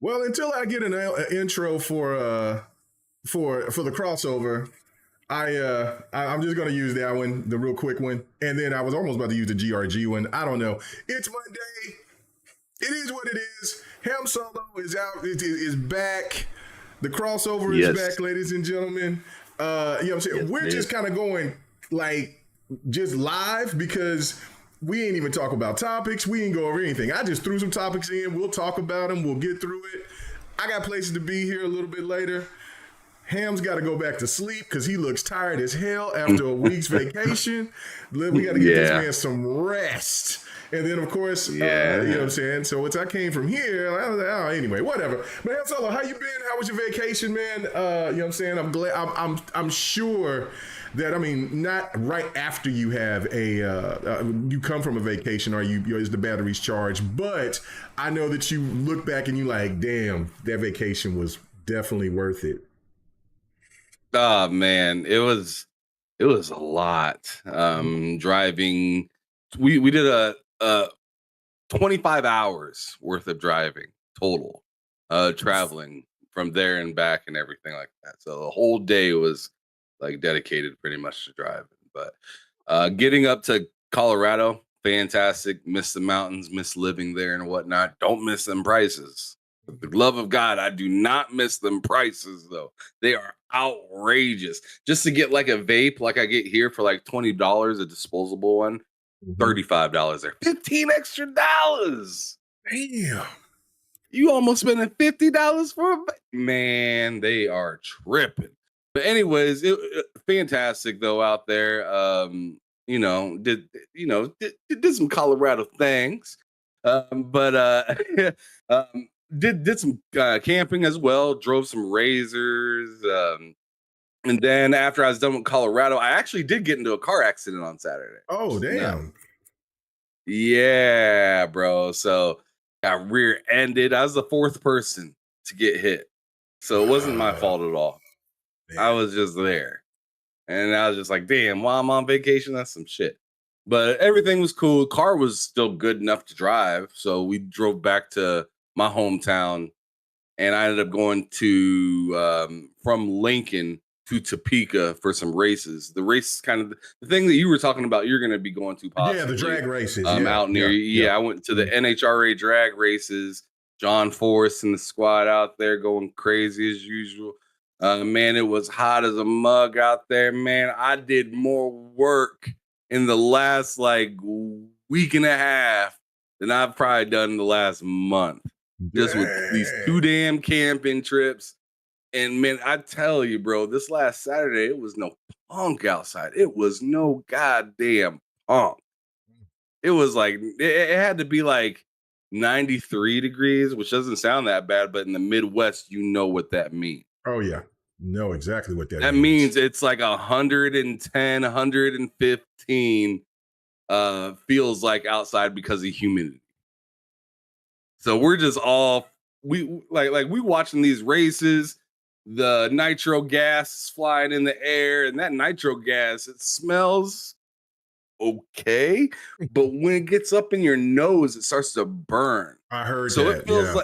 Well, until I get an intro for the crossover, I'm just gonna use that one, the real quick one, and then I was almost about to use the GRG one. I don't know. It's Monday. It is what it is. Ham Solo is out. Is back. The crossover is back, ladies and gentlemen. You know what I'm saying? We're just kind of going like just live because we ain't even talk about topics. We ain't go over anything. I just threw some topics in. We'll talk about them. We'll get through it. I got places to be here a little bit later. Ham's got to go back to sleep because he looks tired as hell after a week's vacation. We got to get this man some rest. And then, of course, you know what I'm saying? So once I came from here, I was like, oh, anyway, whatever. But Ham Solo, how you been? How was your vacation, man? You know what I'm saying? I'm glad. I'm sure that, I mean, not right after you have you come from a vacation or is the batteries charged, but I know that you look back and you like, damn, that vacation was definitely worth it. Oh man, it was a lot. Driving, we did a 25 hours worth of driving total, traveling from there and back and everything like that. So the whole day was like dedicated pretty much to driving. But getting up to Colorado, fantastic. Miss the mountains, miss living there and whatnot. Don't miss them prices. For the love of God, I do not miss them prices though. They are outrageous. Just to get like a vape, like I get here for like $20, a disposable one, $35 there. $15 extra. Damn. You almost spending $50 for a man. They are tripping. But anyways, fantastic though out there. Did some Colorado things. Did some camping as well. Drove some razors. And then after I was done with Colorado, I actually did get into a car accident on Saturday. Oh, damn. Yeah, bro. So got rear-ended. I was the fourth person to get hit. So it wasn't my fault at all. Man. I was just there. And I was just like, damn, while I'm on vacation, that's some shit. But everything was cool. Car was still good enough to drive. So we drove back to my hometown. And I ended up going to from Lincoln to Topeka for some races. The race is kind of the thing that you were talking about. You're going to be going to possibly. Yeah, the drag races. Out near you. Yeah, I went to the NHRA drag races. John Forrest and the squad out there going crazy as usual. Man, it was hot as a mug out there. Man, I did more work in the last like week and a half than I've probably done in the last month. Just with these 2 damn camping trips. And man, I tell you, bro, this last Saturday, it was no punk outside. It was no goddamn punk. It was like, it had to be like 93 degrees, which doesn't sound that bad, but in the Midwest, you know what that means. Oh, yeah. Know exactly what that means. That means it's like 110, 115 feels like outside because of humidity. So we're just all, we watching these races. The nitro gas is flying in the air, and that nitro gas, it smells okay, but when it gets up in your nose, it starts to burn. I heard so that. It feels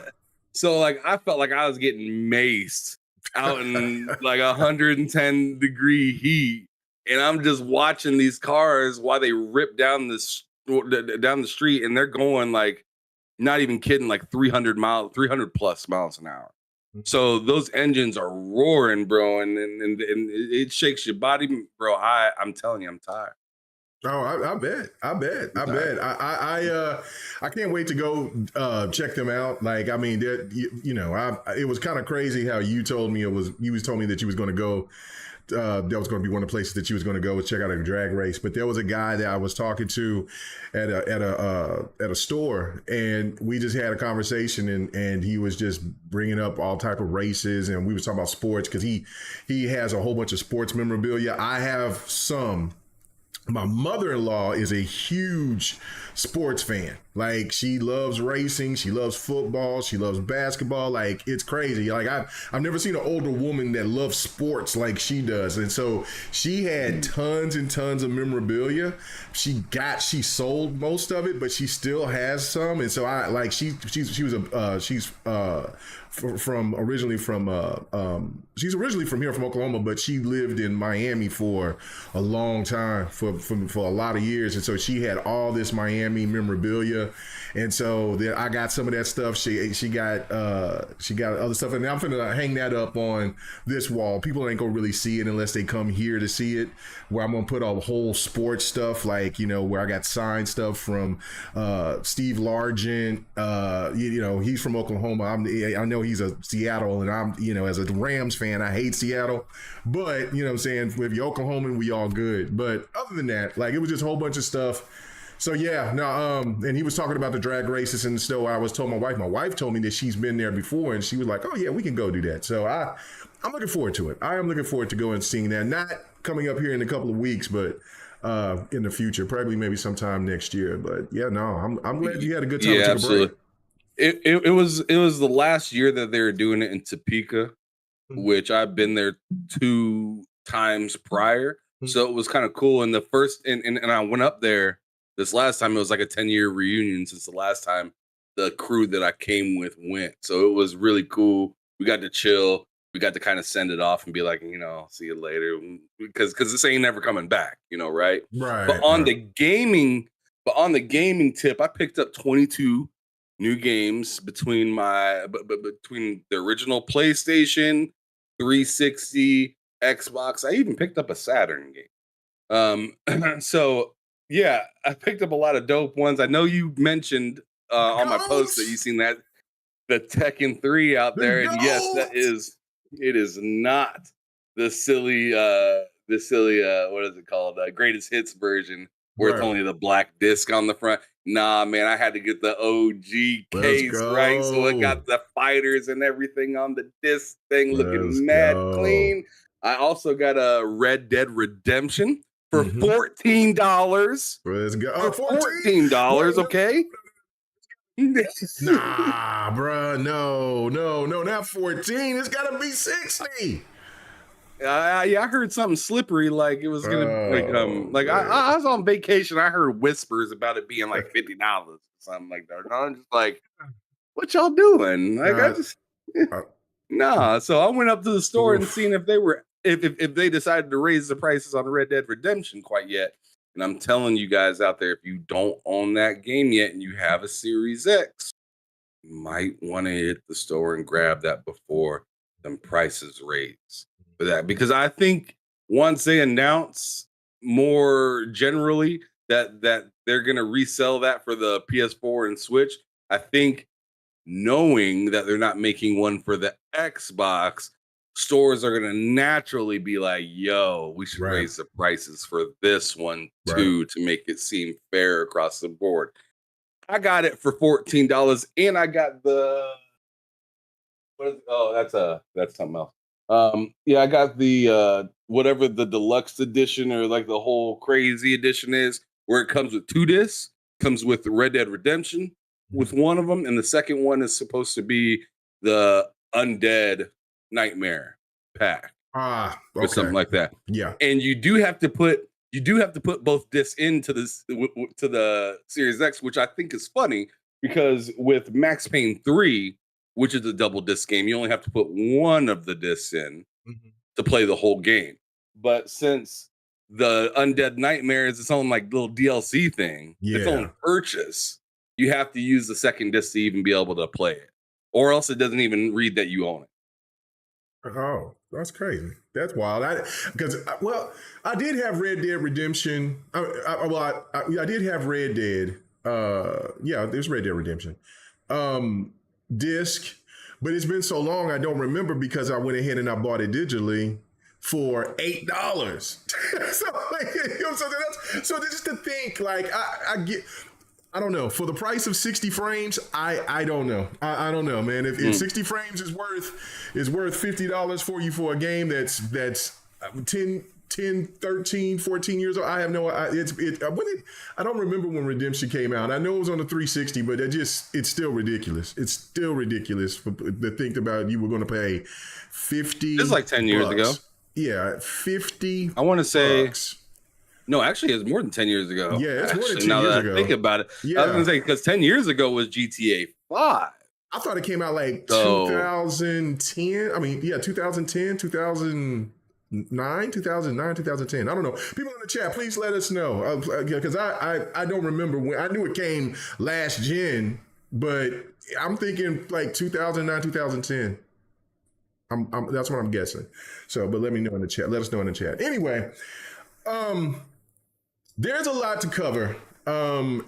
like I felt like I was getting maced out in like 110 degree heat, and I'm just watching these cars while they rip down the street, and they're going like, not even kidding, like 300 plus miles an hour. So those engines are roaring, bro, and it shakes your body, bro. I'm telling you, I'm tired. Oh, I bet. I can't wait to go check them out. Like, I mean, it was kind of crazy how you told me you told me that you was going to go. That was going to be one of the places that you was going to go was check out a drag race. But there was a guy that I was talking to at a store, and we just had a conversation, and he was just bringing up all type of races, and we was talking about sports because he has a whole bunch of sports memorabilia. I have some My mother-in-law is a huge sports fan. Like, she loves racing, she loves football, she loves basketball. Like, it's crazy. Like, I've never seen an older woman that loves sports like she does. And so she had tons and tons of memorabilia. She sold most of it, but she still has some. And so I like she's from originally from she's originally from here, from Oklahoma, but she lived in Miami for a long time, for a lot of years. And so she had all this Miami memorabilia, and so then I got some of that stuff. She got other stuff, and I'm gonna hang that up on this wall. People ain't gonna really see it unless they come here to see it, where I'm gonna put all the whole sports stuff, like, you know, where I got signed stuff from Steve Largent. He's from Oklahoma. I know he's a Seattle, and I'm, you know, as a Rams fan, I hate Seattle, but, you know what I'm saying, if you're Oklahoman, we all good. But other than that, like, it was just a whole bunch of stuff. So yeah, no, and he was talking about the drag races and stuff. I was told my wife told me that she's been there before, and she was like, oh yeah, we can go do that. So I'm looking forward to it. I am looking forward to going and seeing that. Not coming up here in a couple of weeks, but in the future, probably maybe sometime next year. But yeah, no, I'm glad you had a good time. Yeah, absolutely. It was the last year that they were doing it in Topeka, which I've been there 2 times prior. So it was kind of cool. And the first, and I went up there this last time. It was like a 10-year reunion since the last time the crew that I came with went. So it was really cool. We got to chill. We got to kind of send it off and be like, you know, see you later, because this ain't never coming back, you know, right? Right. But on the gaming tip, I picked up 22 new games between between the original PlayStation, 360, Xbox. I even picked up a Saturn game. So yeah, I picked up a lot of dope ones. I know you mentioned on my post that you seen that the Tekken 3 out there, and yes, it is not the silly what is it called, greatest hits version, where it's only the black disc on the front. Nah, man, I had to get the OG case, right? So it got the fighters and everything on the disc thing, looking mad clean. I also got a Red Dead Redemption for $14. Let's go. $14, okay? Nah, bruh, no, not 14. It's gotta be 60. Yeah, I heard something slippery, like it was gonna become like I was on vacation. I heard whispers about it being like $50 or something like that. And I'm just like, what y'all doing? Like, nah. So I went up to the store and seen if they decided to raise the prices on Red Dead Redemption quite yet. And I'm telling you guys out there, if you don't own that game yet and you have a Series X, you might want to hit the store and grab that before them prices raise for that. Because I think once they announce more generally that they're going to resell that for the PS4 and Switch, I think, knowing that they're not making one for the Xbox, stores are going to naturally be like, yo, we should raise the prices for this one too, to make it seem fair across the board. I got it for $14, and I got the that's something else. I got the whatever the deluxe edition, or like the whole crazy edition is, where it comes with 2 discs, comes with Red Dead Redemption with one of them, and the second one is supposed to be the Undead Nightmare pack, or something like that. Yeah, and you do have to put both discs into this to the Series X, which I think is funny, because with Max Payne 3, which is a double disc game, you only have to put one of the discs in to play the whole game. But since the Undead Nightmare is its own like little DLC thing, its own purchase, you have to use the second disc to even be able to play it, or else it doesn't even read that you own it. Oh, that's crazy. That's wild. I did have Red Dead Redemption. I did have Red Dead. There's Red Dead Redemption disc, but it's been so long I don't remember, because I went ahead and I bought it digitally for $8. So just to think, like, I don't know, for the price of 60 frames, I don't know. I don't know, man. If 60 frames is worth $50 for you for a game that's 10 10, 13, 14 years old. I have no I don't remember when Redemption came out. I know it was on the 360, but it's still ridiculous. It's still ridiculous to think about you were going to pay 50. It's like 10 years ago. Yeah, 50. I want to say bucks. no, actually, it's more than 10 years ago. Yeah, it's more than 10 now years that ago. I think about it. Yeah. I was going to say, because 10 years ago was GTA 5. I thought it came out like 2010. I mean, yeah, 2010, 2009, 2010. I don't know. People in the chat, please let us know. Because I don't remember when. I knew it came last gen, but I'm thinking like 2009, 2010. That's what I'm guessing. So, but let me know in the chat. Let us know in the chat. Anyway, there's a lot to cover. And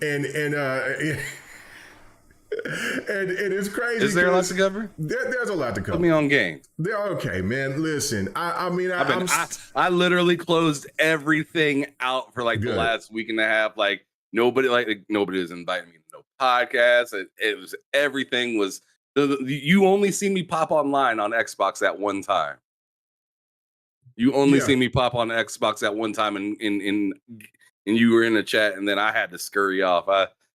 it's crazy. Is there a lot to cover? There's a lot to cover. Put me on game. Okay, man. Listen, I literally closed everything out for like the last week and a half. Like nobody was inviting me to no podcast. It was everything was. You only see me pop online on Xbox at one time. You only see me pop on Xbox at one time, and you were in the chat, and then I had to scurry off.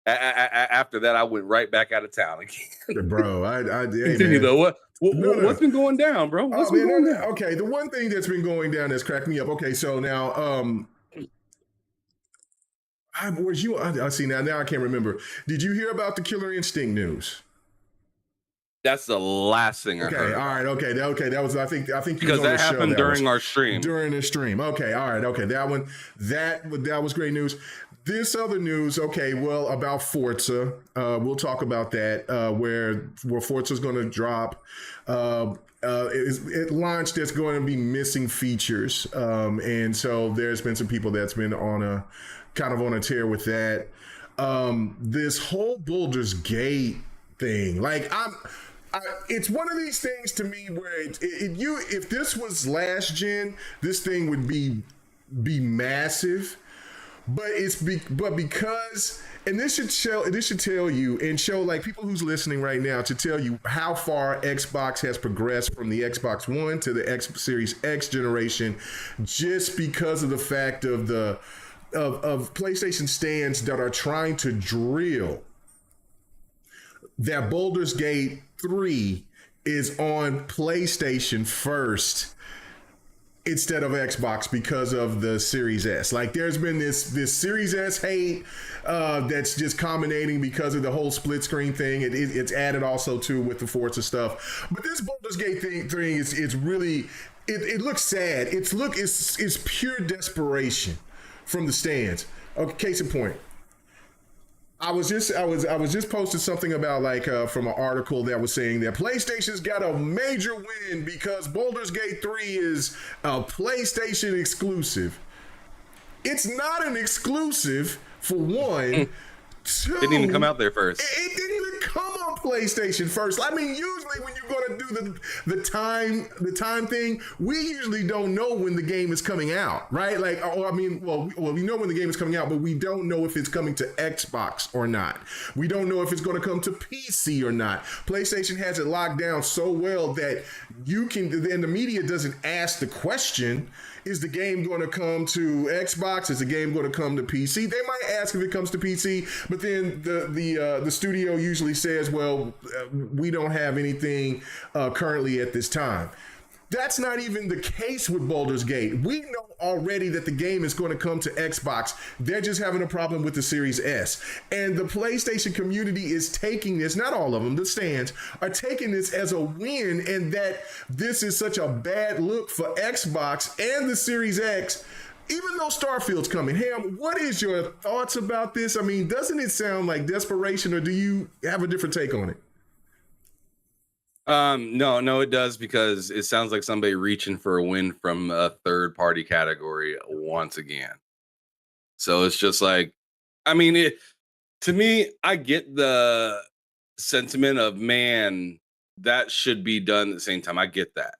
After that, I went right back out of town again. Bro, continue though. What's been going down, bro? What's been going down? Okay, the one thing that's been going down that's cracked me up. Okay, so now, where's you? I see now. Now I can't remember. Did you hear about the Killer Instinct news? That's the last thing I heard. All right. Okay. That was. I think because that happened during our stream. During the stream. Okay. All right. Okay. That one. That was great news. This other news. Okay. Well, about Forza. We'll talk about that. Where Forza's going to drop. It launched. It's going to be missing features. And so there's been some people that's been on a tear with that. This whole Baldur's Gate thing. Like it's one of these things to me where if this was last gen, this thing would be massive, but because, and this should tell you and show like people who's listening right now to tell you how far Xbox has progressed from the Xbox One to the X Series X generation, just because of the fact of of PlayStation stands that are trying to drill that Baldur's Gate 3 is on PlayStation first instead of Xbox because of the Series S. Like there's been this Series S hate that's just culminating because of the whole split screen thing. It's added also too with the Forza stuff. But this Baldur's Gate thing is really, it looks sad. It's pure desperation from the stands. Okay, case in point. I was just posting something about like from an article that was saying that PlayStation's got a major win because Baldur's Gate 3 is a PlayStation exclusive. It's not an exclusive for one. Two, didn't even come out there first. It didn't even come on PlayStation first. I mean, usually when you're going to do the time thing, we usually don't know when the game is coming out, right? Like, we know when the game is coming out, but we don't know if it's coming to Xbox or not. We don't know if it's going to come to PC or not. PlayStation has it locked down so well that and the media doesn't ask the question, is the game going to come to Xbox? Is the game going to come to PC? They might ask if it comes to PC, but then the studio usually says, well, we don't have anything currently at this time. That's not even the case with Baldur's Gate. We know already that the game is going to come to Xbox. They're just having a problem with the Series S. And the PlayStation community is taking this, not all of them, the stands, are taking this as a win, and that this is such a bad look for Xbox and the Series X, even though Starfield's coming. Ham, what is your thoughts about this? I mean, doesn't it sound like desperation, or do you have a different take on it? No, it does, because it sounds like somebody reaching for a win from a third party category once again. So it's just like, I mean, to me, I get the sentiment of, man, that should be done at the same time. I get that.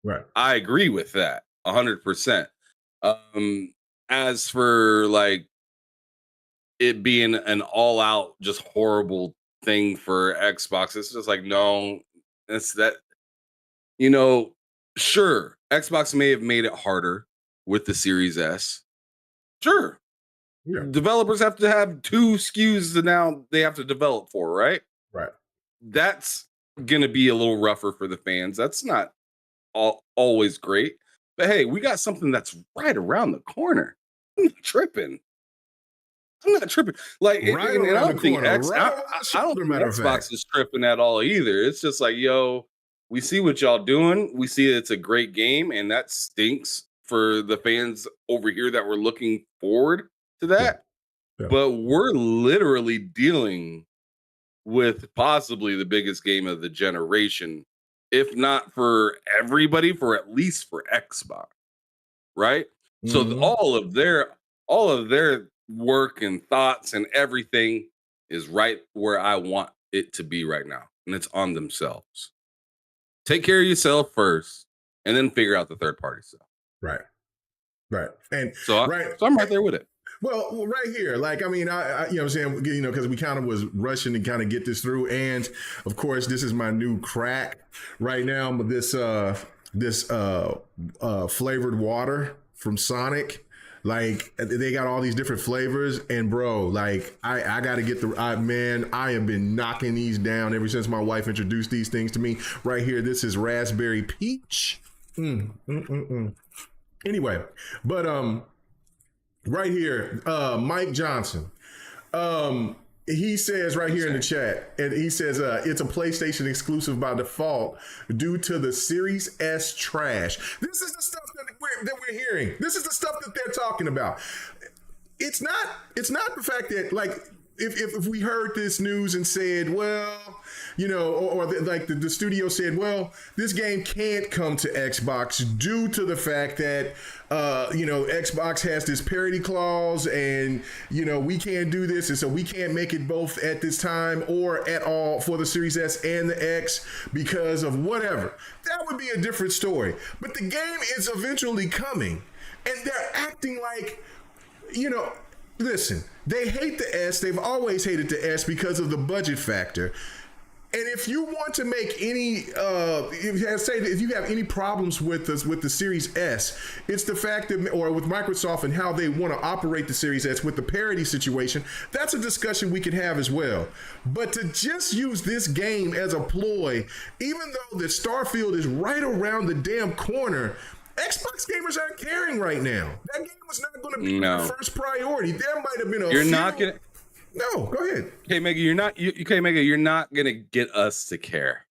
Right. I agree with that 100%. As for like it being an all out, just horrible thing for Xbox, it's just like, no. It's that, sure, Xbox may have made it harder with the Series S. Sure. Yeah. Developers have to have 2 SKUs that now they have to develop for, right? Right. That's going to be a little rougher for the fans. That's not always great. But hey, we got something that's right around the corner. I'm not tripping. Like, Right and I around the don't think corner. X, Right over the I don't shoulder, think matter of fact. Xbox is tripping at all either. It's just like, yo, we see what y'all doing. We see it's a great game, and that stinks for the fans over here that were looking forward to that. Yeah. But we're literally dealing with possibly the biggest game of the generation, if not for everybody, for at least for Xbox, right? So Mhm. all of their work and thoughts and everything is right where I want it to be right now, and it's on themselves. Take care of yourself first, and then figure out the third party stuff. Right. Right. And So I'm right there with it. Well, right here, like, I mean, I you know what I'm saying, you know, because we kind of was rushing to kind of get this through. And of course, this is my new crack right now. But this flavored water from Sonic, like they got all these different flavors. And bro, like I got to get man, I have been knocking these down ever since my wife introduced these things to me. Right here, this is raspberry peach. Anyway, but right here, Mike Johnson. He says right here in the chat, and he says it's a PlayStation exclusive by default due to the Series S trash. This is the stuff that we're hearing. This is the stuff that they're talking about. It's not the fact that, like, if we heard this news and said, well, you know, or like the studio said, well, this game can't come to Xbox due to the fact that, you know, Xbox has this parity clause and, you know, we can't do this. And so we can't make it both at this time or at all for the Series S and the X because of whatever. That would be a different story. But the game is eventually coming, and they're acting like, you know, listen, they hate the S. They've always hated the S because of the budget factor. And if you want to make any, if you have any problems with the Series S, it's the fact that, or with Microsoft and how they want to operate the Series S with the parity situation, that's a discussion we can have as well. But to just use this game as a ploy, even though the Starfield is right around the damn corner, Xbox gamers aren't caring right now. That game was not going to be the first priority. There might have been a You're not going to. No, go ahead. Okay, Mega, you're not going to get us to care.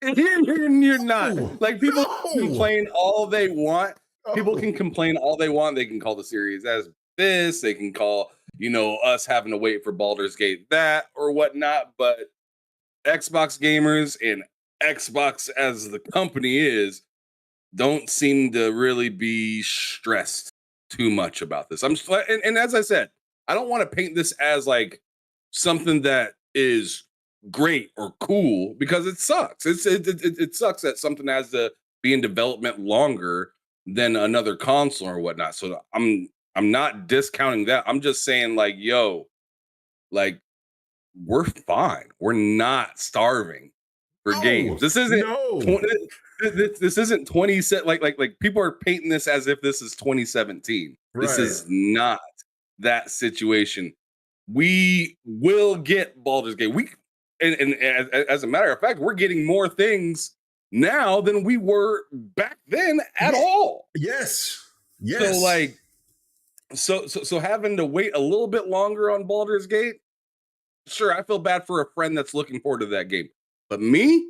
You're not. Like, people complain all they want. People can complain all they want. They can call the Series as this. They can call, you know, us having to wait for Baldur's Gate that or whatnot. But Xbox gamers and Xbox as the company don't seem to really be stressed too much about this. I'm just, and as I said, I don't want to paint this as like something that is great or cool because it sucks. It sucks that something has to be in development longer than another console or whatnot. So I'm not discounting that. I'm just saying, like, yo, like, we're fine. We're not starving for games. This isn't this isn't 20 like people are painting this as if this is 2017. Right. This is not that situation. We will get Baldur's Gate. And as a matter of fact, we're getting more things now than we were back then at all. Yes. So like, so having to wait a little bit longer on Baldur's Gate. Sure, I feel bad for a friend that's looking forward to that game, but me,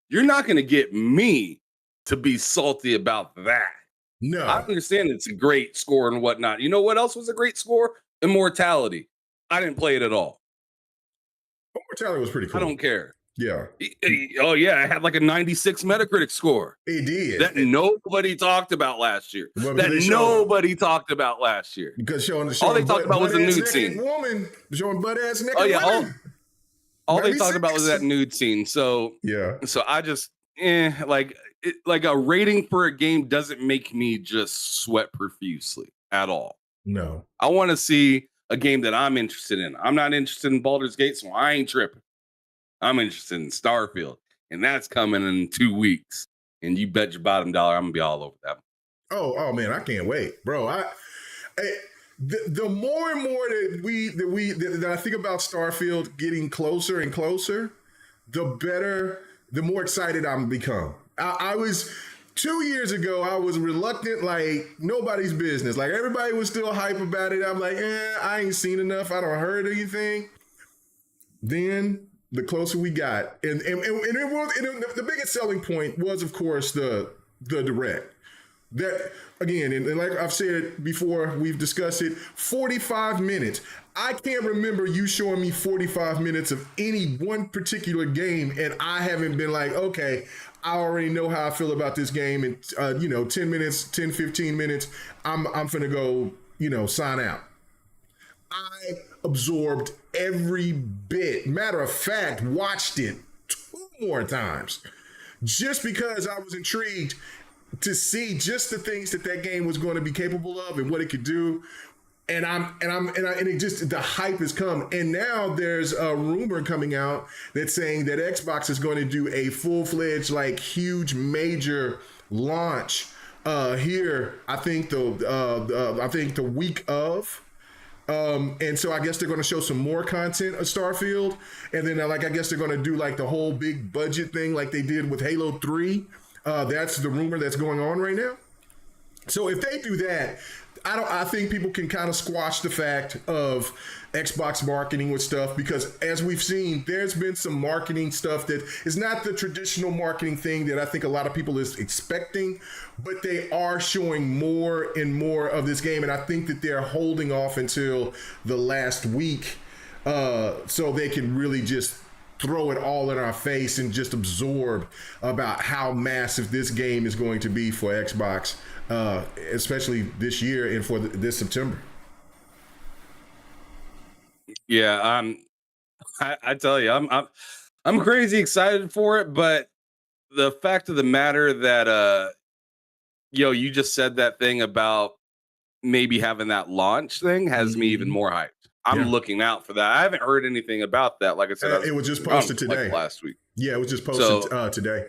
you're not going to get me to be salty about that. No, I understand it's a great score and whatnot. You know what else was a great score? Immortality. I didn't play it at all. Immortality was pretty cool. I don't care. Yeah. Oh yeah, it had like a 96 Metacritic score. It did. That nobody talked about last year. Well, nobody talked about last year. Because showing all they talked about was the nude scene. Woman showing butt ass naked women. All they talked about was that nude scene. So yeah. So I just like a rating for a game doesn't make me just sweat profusely at all. No. I want to see a game that I'm interested in. I'm not interested in Baldur's Gate, so I ain't tripping. I'm interested in Starfield, and that's coming in 2 weeks. And you bet your bottom dollar I'm gonna be all over that. Oh man, I can't wait, bro. The more and more that I think about Starfield getting closer and closer, the better, the more excited I'm become. I was 2 years ago, I was reluctant, like nobody's business. Like everybody was still hype about it. I'm like, I ain't seen enough. I don't heard anything. Then the closer we got, and the biggest selling point was, of course, the direct. That again, and like I've said before, we've discussed it. 45 minutes. I can't remember you showing me 45 minutes of any one particular game, and I haven't been like, okay, I already know how I feel about this game. And 10 minutes, 10, 15 minutes, I'm finna go, sign out. I absorbed every bit. Matter of fact, watched it 2 more times just because I was intrigued to see just the things that game was going to be capable of and what it could do. And it just, the hype has come. And now there's a rumor coming out that's saying that Xbox is going to do a full-fledged, like huge major launch here. I think the week of. And so I guess they're going to show some more content of Starfield. And then I guess they're going to do like the whole big budget thing like they did with Halo 3. That's the rumor that's going on right now. So if they do that, I think people can kind of squash the fact of Xbox marketing with stuff, because as we've seen, there's been some marketing stuff that is not the traditional marketing thing that I think a lot of people is expecting, but they are showing more and more of this game. And I think that they're holding off until the last week so they can really just throw it all in our face and just absorb about how massive this game is going to be for Xbox, especially this year and for this September. Yeah, I tell you, I'm crazy excited for it, but the fact of the matter that you just said that thing about maybe having that launch thing has me even more hyped. I'm looking out for that. I haven't heard anything about that. Like I said, it was just posted today, last week. Yeah, it was just posted today.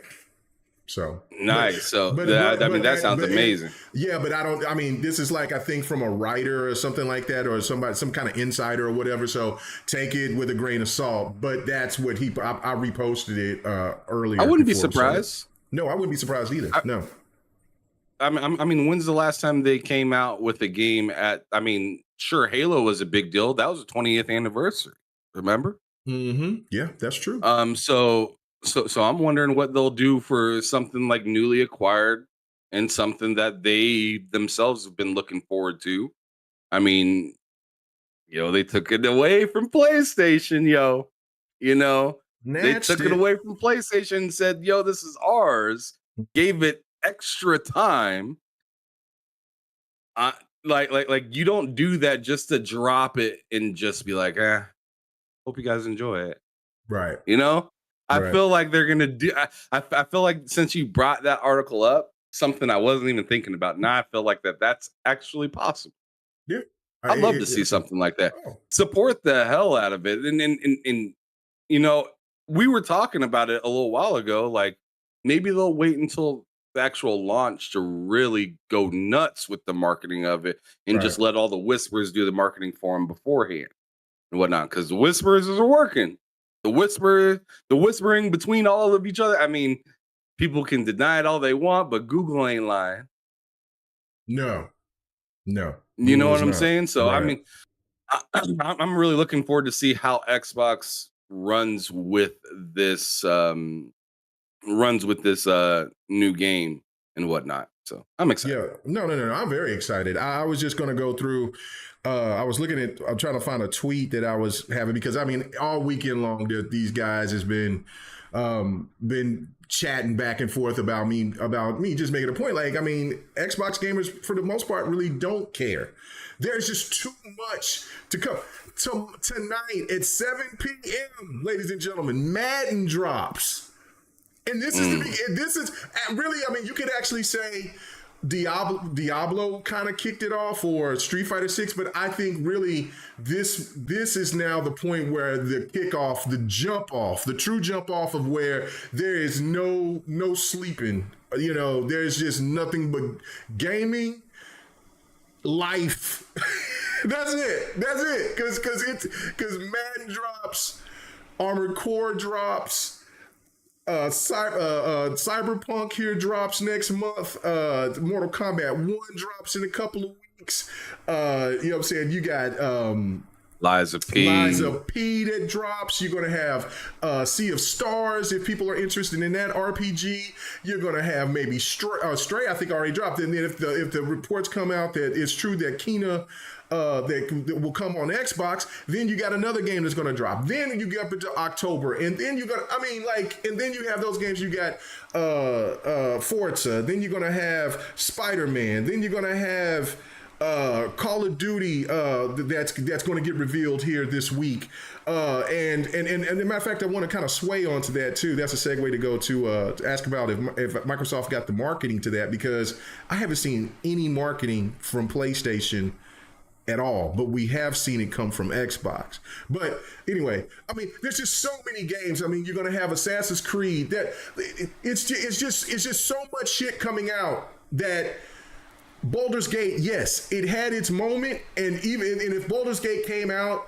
So nice. That sounds amazing. But I mean, this is like, I think from a writer or something like that, or some kind of insider or whatever. So take it with a grain of salt. But that's what I reposted it earlier. I wouldn't be surprised. No, I wouldn't be surprised either. No. I mean, when's the last time they came out with a game sure, Halo was a big deal. That was the 20th anniversary. Remember? Mm-hmm. Yeah, that's true. So I'm wondering what they'll do for something like newly acquired and something that they themselves have been looking forward to. I mean, they took it away from PlayStation, They took it away from PlayStation and said, this is ours. Gave it extra time. Like you don't do that just to drop it and just be like, hope you guys enjoy it. Right. I feel like they're gonna do. I feel like since you brought that article up, something I wasn't even thinking about. Now I feel like that's actually possible. Yeah, I'd love to see something like that. Support the hell out of it, and we were talking about it a little while ago. Like maybe they'll wait until the actual launch to really go nuts with the marketing of it, and just let all the whispers do the marketing for them beforehand and whatnot. Because the whispers are working. The whispering between all of each other. I mean, people can deny it all they want, but Google ain't lying. No. You know what I'm saying? So, I mean, I'm really looking forward to see how Xbox runs with this new game and whatnot. So I'm excited. Yeah, no. I'm very excited. I was just going to go through. I'm trying to find a tweet that I was having, because I mean, all weekend long, these guys has been chatting back and forth about me just making a point. Like, I mean, Xbox gamers for the most part really don't care. There's just too much to come. Tonight at 7 p.m., ladies and gentlemen, Madden drops. And this is really, I mean, you could actually say Diablo kind of kicked it off, or Street Fighter 6, but I think really this is now the point where the kickoff, the jump off, the true jump off of where there is no sleeping. You know, there's just nothing but gaming, life. That's it. That's it. Because Madden drops, Armored Core drops, Cyberpunk here drops next month. Mortal Kombat 1 drops in a couple of weeks. You know what I'm saying? You got Liza P that drops. You're going to have Sea of Stars if people are interested in that RPG. You're going to have maybe Stray, I think already dropped. And then if the reports come out that it's true that Kena that will come on Xbox, then you got another game that's going to drop. Then you get up into October, and then you got, and then you have those games. You got Forza. Then you're going to have Spider-Man. Then you're going to have Call of Duty that's going to get revealed here this week. And as a matter of fact, I want to kind of sway onto that too. That's a segue to go to ask about if Microsoft got the marketing to that, because I haven't seen any marketing from PlayStation at all, but we have seen it come from Xbox. But anyway, there's just so many games. You're going to have Assassin's Creed. That it's just so much shit coming out that Baldur's Gate, yes, it had its moment, and if Baldur's Gate came out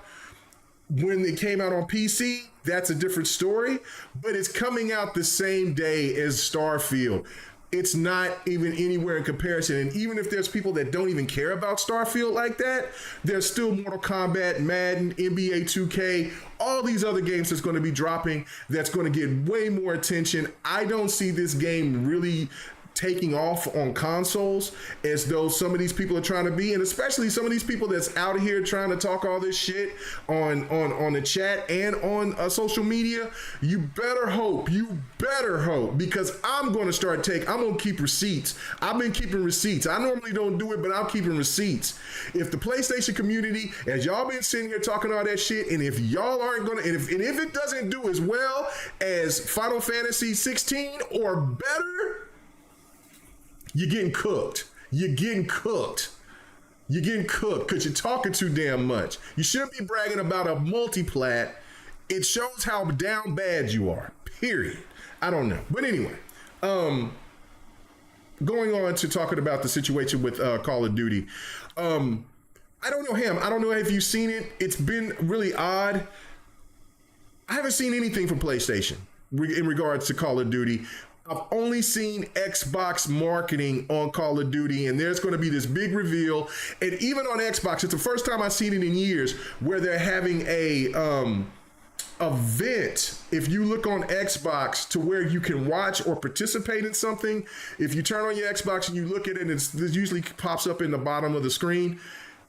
when it came out on PC, that's a different story. But it's coming out the same day as Starfield. It's not even anywhere in comparison. And even if there's people that don't even care about Starfield like that, there's still Mortal Kombat, Madden, NBA 2K, all these other games that's going to be dropping that's going to get way more attention. I don't see this game really taking off on consoles as though some of these people are trying to be, and especially some of these people that's out here trying to talk all this shit on the chat and on social media. You better hope, because I'm going to keep receipts. I've been keeping receipts. I normally don't do it, but I'm keeping receipts. If the PlayStation community, as y'all been sitting here talking all that shit, and if y'all aren't going to, and if it doesn't do as well as Final Fantasy 16 or better, you're getting cooked. You're getting cooked because you're talking too damn much. You shouldn't be bragging about a multiplat. It shows how down bad you are, period. I don't know. But anyway, going on to talking about the situation with Call of Duty. I don't know him. I don't know if you've seen it. It's been really odd. I haven't seen anything from PlayStation in regards to Call of Duty. I've only seen Xbox marketing on Call of Duty, and there's going to be this big reveal. And even on Xbox, it's the first time I've seen it in years where they're having a event. If you look on Xbox to where you can watch or participate in something, if you turn on your Xbox and you look at it, it usually pops up in the bottom of the screen.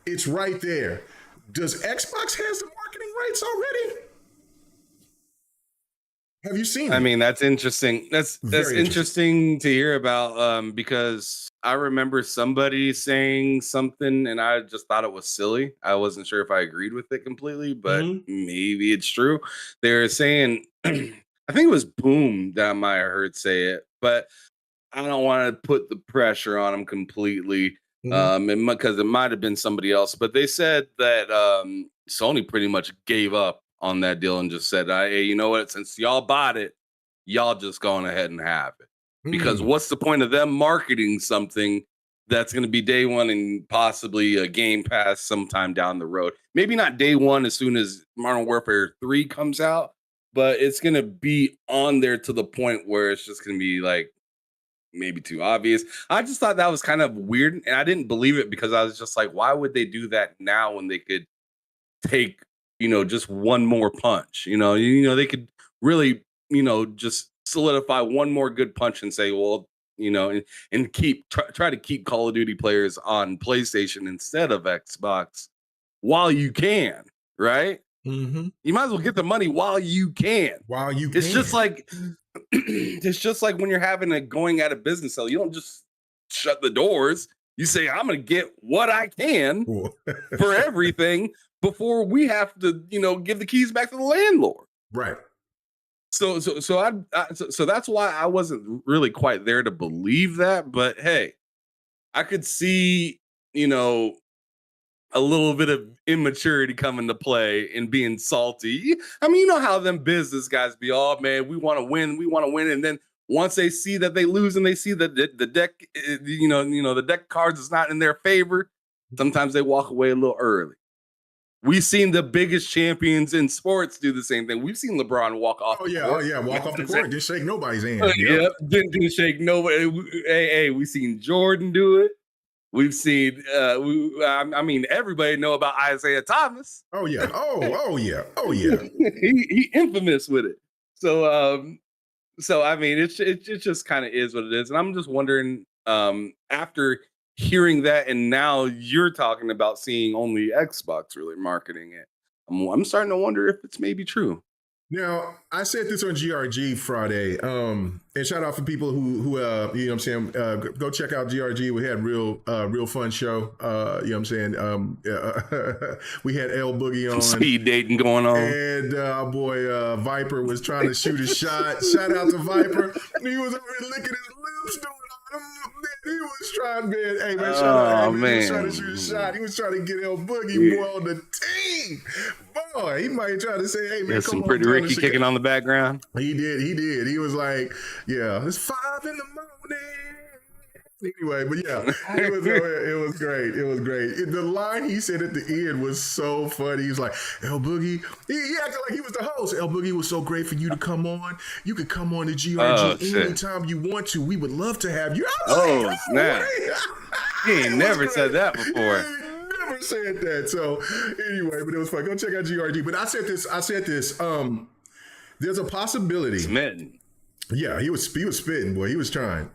It's right there. Does Xbox has the marketing rights already? Have you seen it? That's interesting. That's interesting to hear about, because I remember somebody saying something and I just thought it was silly. I wasn't sure if I agreed with it completely, but maybe it's true. They were saying, I think it was Boom that I might have heard say it, but I don't want to put the pressure on them completely, because it might have been somebody else. But they said that Sony pretty much gave up on that deal and just said, hey, you know what, since y'all bought it, y'all just going ahead and have it. Because what's the point of them marketing something that's going to be day one and possibly a Game Pass sometime down the road? Maybe not day one as soon as Modern Warfare 3 comes out, but it's going to be on there to the point where it's just going to be like maybe too obvious. I just thought that was kind of weird, and I didn't believe it because I was just like, why would they do that now when they could take just one more punch? They could really, just solidify one more good punch and say, well, and try to keep Call of Duty players on PlayStation instead of Xbox while you can, right? You might as well get the money while you can. It's just like when you're having a going out of business sale. You don't just shut the doors. You say, I'm going to get what I can for everything before we have to, give the keys back to the landlord. Right. So that's why I wasn't really quite there to believe that. But hey, I could see, a little bit of immaturity coming to play and being salty. I mean, you know how them business guys be, oh man, we want to win, and then once they see that they lose and they see that the deck, the deck cards is not in their favor, sometimes they walk away a little early. We've seen the biggest champions in sports do the same thing. We've seen LeBron walk off. Oh yeah, walk off the court, didn't shake nobody's hand. Yep, didn't shake nobody. Hey, we seen Jordan do it. We've seen. I mean, everybody know about Isaiah Thomas. Oh yeah. he infamous with it. So I mean, it just kind of is what it is, and I'm just wondering. After hearing that, and now you're talking about seeing only Xbox really marketing it, I'm starting to wonder if it's maybe true. Now, I said this on GRG Friday, and shout out for people who you know what I'm saying, go check out GRG. We had real fun show. You know what I'm saying? We had L Boogie on. Speed dating going on. And our boy Viper was trying to shoot a shot. Shout out to Viper. He was over here licking his lips, doing all man. He was trying, man. Hey, man, shout out. He was trying to shoot a shot. He was trying to get L Boogie boy on the team. Boy, he might try to say, hey, man, some pretty Ricky kicking on the background. He did. He was like, yeah, it's 5 in the morning. Anyway, but yeah, it was great. It was great. The line he said at the end was so funny. He was like, El Boogie, he acted like he was the host. El Boogie, was so great for you to come on. You could come on to GRG anytime you want to. We would love to have you. Snap. He ain't never said that before. Never said that. So anyway, but it was fun. Go check out GRG. But I said this. There's a possibility. Smitten. Yeah, he was spitting, boy. He was trying.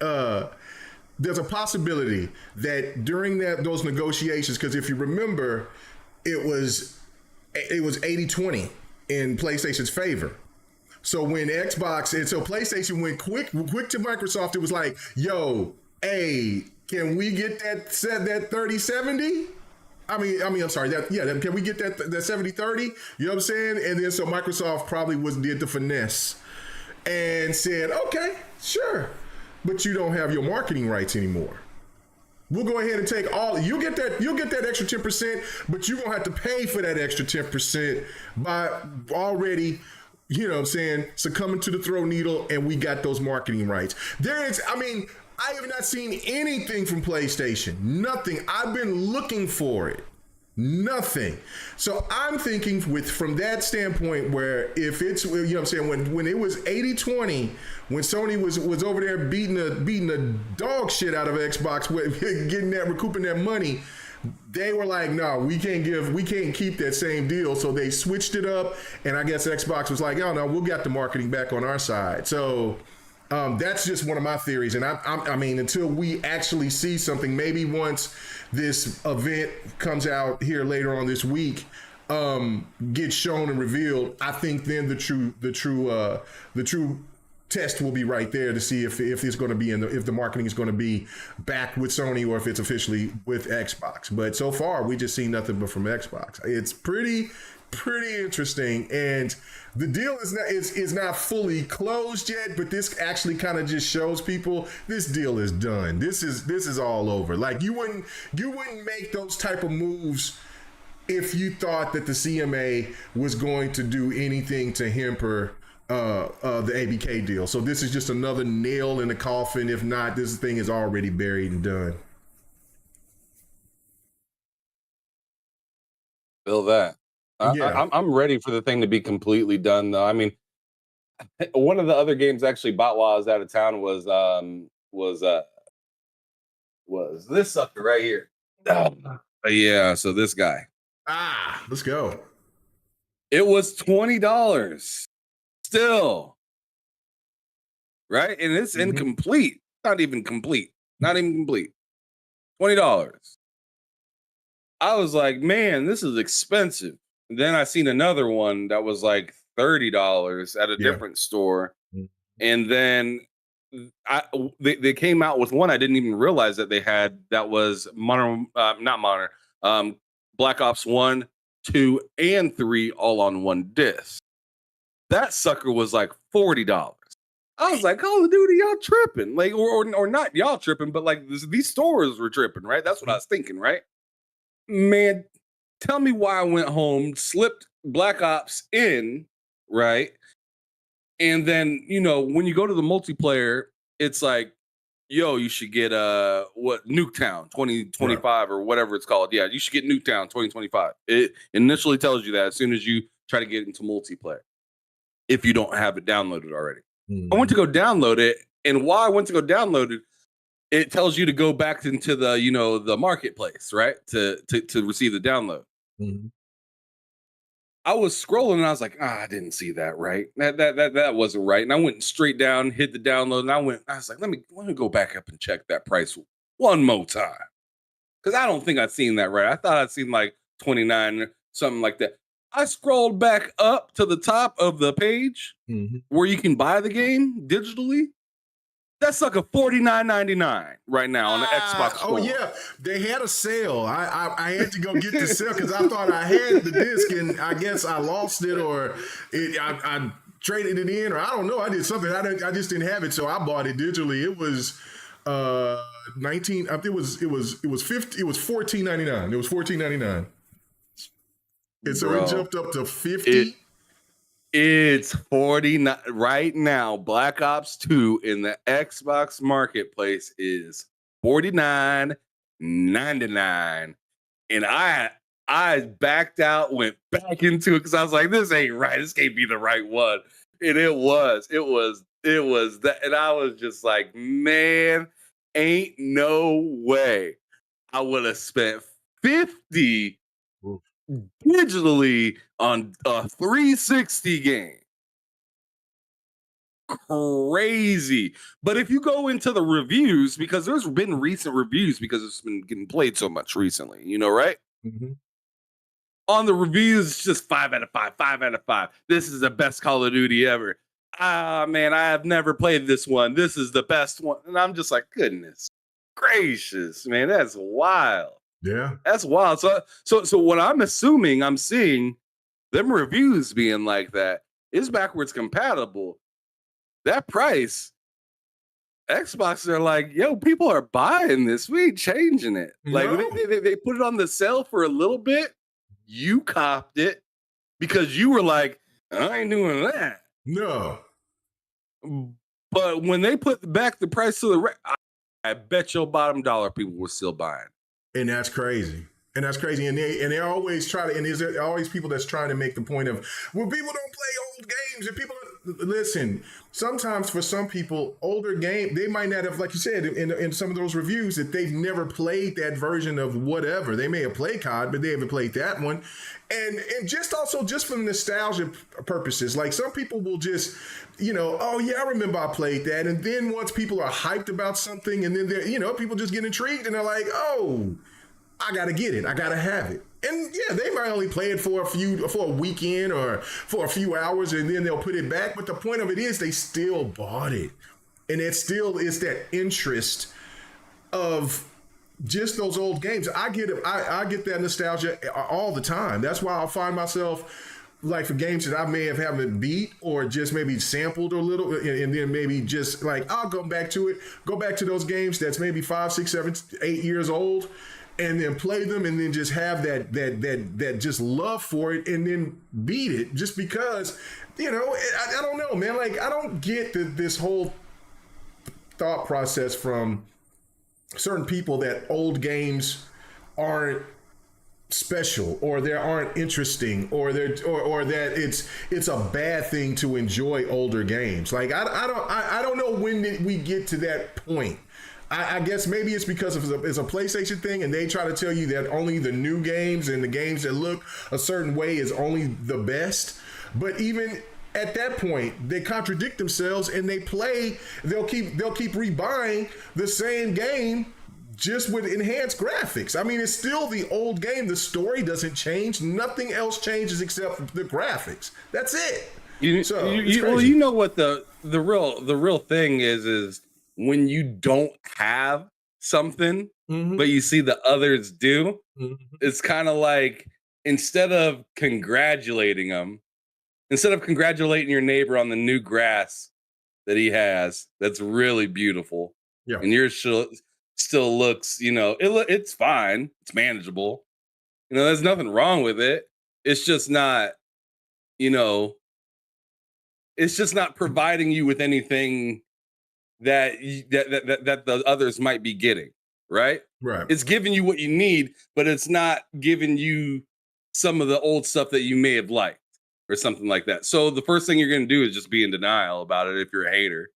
There's a possibility that during those negotiations, because if you remember, it was 80-20 in PlayStation's favor. So when PlayStation went quick to Microsoft, it was like, yo, hey, can we get that 30-70? I'm sorry. Can we get that 70-30? You know what I'm saying? And then so Microsoft probably did the finesse and said, okay, sure. But you don't have your marketing rights anymore. We'll go ahead and take you'll get that extra 10%, but you're gonna have to pay for that extra 10% by already, you know what I'm saying, succumbing to the throw needle, and we got those marketing rights. I have not seen anything from PlayStation. Nothing. I've been looking for it. Nothing. So I'm thinking from that standpoint, where if it's, you know what I'm saying, when it was 80-20, when Sony was over there beating the dog shit out of Xbox, recouping that money, they were like, no, we can't keep that same deal. So they switched it up, and I guess Xbox was like, oh no, we'll get the marketing back on our side. So that's just one of my theories. And I mean, until we actually see something, maybe once this event comes out here later on this week, gets shown and revealed, I think then the true test will be right there to see if it's going to be if the marketing is going to be back with Sony or if it's officially with Xbox. But so far, we just seen nothing but from Xbox. It's pretty interesting, and the deal is not fully closed yet, but this actually kind of just shows people this deal is done. This is all over. Like you wouldn't make those type of moves if you thought that the CMA was going to do anything to hamper the ABK deal. So this is just another nail in the coffin. If not, this thing is already buried and done. Feel that. Yeah. I'm ready for the thing to be completely done, though. I mean, one of the other games actually bought while I was out of town was this sucker right here. Yeah, so this guy. Let's go. It was $20 still, right? And it's incomplete. Not even complete. $20. I was like, man, this is expensive. Then I seen another one that was like $30 at a different store. And then they came out with one I didn't even realize that they had, that was Black Ops 1, 2, and 3 all on one disc. That sucker was like $40. I was like, Call of Duty, y'all tripping. Like, or not y'all tripping, but like these stores were tripping, right? That's what I was thinking, right? Man, tell me why I went home, slipped Black Ops in, right? And then, when you go to the multiplayer, it's like, yo, you should get what Nuketown Right. 2025 or whatever it's called. Yeah, you should get Nuketown 2025. It initially tells you that as soon as you try to get into multiplayer, if you don't have it downloaded already. I went to go download it, and while I went to go download it, it tells you to go back into the the marketplace, right? To receive the download. Mhm. I was scrolling and I was like, I didn't see that right. That wasn't right. And I went straight down, hit the download, and I was like, let me go back up and check that price one more time. Because I don't think I'd seen that right. I thought I'd seen like 29 or something like that. I scrolled back up to the top of the page where you can buy the game digitally. That's like a $49.99 right now on the Xbox store. Oh yeah, they had a sale. I had to go get the sale because I thought I had the disc and I guess I lost it or I traded it in or I don't know. I did something. I just didn't have it, so I bought it digitally. It was 19. It was 50. It was $14.99. It was $14.99. And so it jumped up to 50. It's 49 right now. Black Ops 2 in the Xbox marketplace is $49.99. And I backed out, went back into it because I was like, this ain't right. This can't be the right one. And it was that. And I was just like, man, ain't no way I would have spent 50 digitally on a 360 game. Crazy. But if you go into the reviews, because there's been recent reviews because it's been getting played so much recently, right? On the reviews, it's just 5 out of 5, 5 out of 5. This is the best Call of Duty ever. Man, I have never played this one. This is the best one. And I'm just like, goodness gracious, man, that's wild. Yeah. That's wild. So what I'm seeing them reviews being like that is backwards compatible. That price, Xbox, they're like, yo, people are buying this. We ain't changing it. Like they put it on the sale for a little bit. You copped it because you were like, I ain't doing that. No. But when they put back the price to the I bet your bottom dollar people were still buying. And that's crazy. And they always try to, and there's always people that's trying to make the point of, well, people don't play old games. And people, listen, sometimes for some people, older game, they might not have, like you said, in some of those reviews, that they've never played that version of whatever. They may have played COD, but they haven't played that one. And just also just for nostalgia purposes, like some people will just, oh yeah, I remember I played that. And then once people are hyped about something, and then people just get intrigued and they're like, oh, I gotta get it. I gotta have it. And yeah, they might only play it for a weekend or for a few hours, and then they'll put it back. But the point of it is, they still bought it, and it still is that interest of just those old games. I get it. I get that nostalgia all the time. That's why I'll find myself like for games that I may haven't beat or just maybe sampled a little, and then maybe just like I'll go back to those games that's maybe 5, 6, 7, 8 years old. And then play them, and then just have that just love for it, and then beat it just because, I don't know, man. Like I don't get this whole thought process from certain people that old games aren't special or they aren't interesting or that it's a bad thing to enjoy older games. Like I don't know when we get to that point. I guess maybe it's because it's a PlayStation thing, and they try to tell you that only the new games and the games that look a certain way is only the best. But even at that point, they contradict themselves, and they'll keep rebuying the same game just with enhanced graphics. I mean, it's still the old game. The story doesn't change. Nothing else changes except the graphics. That's it. Well, you know what the real thing is when you don't have something, but you see the others do, it's kind of like instead of congratulating your neighbor on the new grass, that he has that's really beautiful. Yeah. And yours still looks, it's fine. It's manageable. There's nothing wrong with it. It's just not, it's just not providing you with anything that the others might be getting, right? Right. It's giving you what you need, but it's not giving you some of the old stuff that you may have liked or something like that. So the first thing you're going to do is just be in denial about it if you're a hater.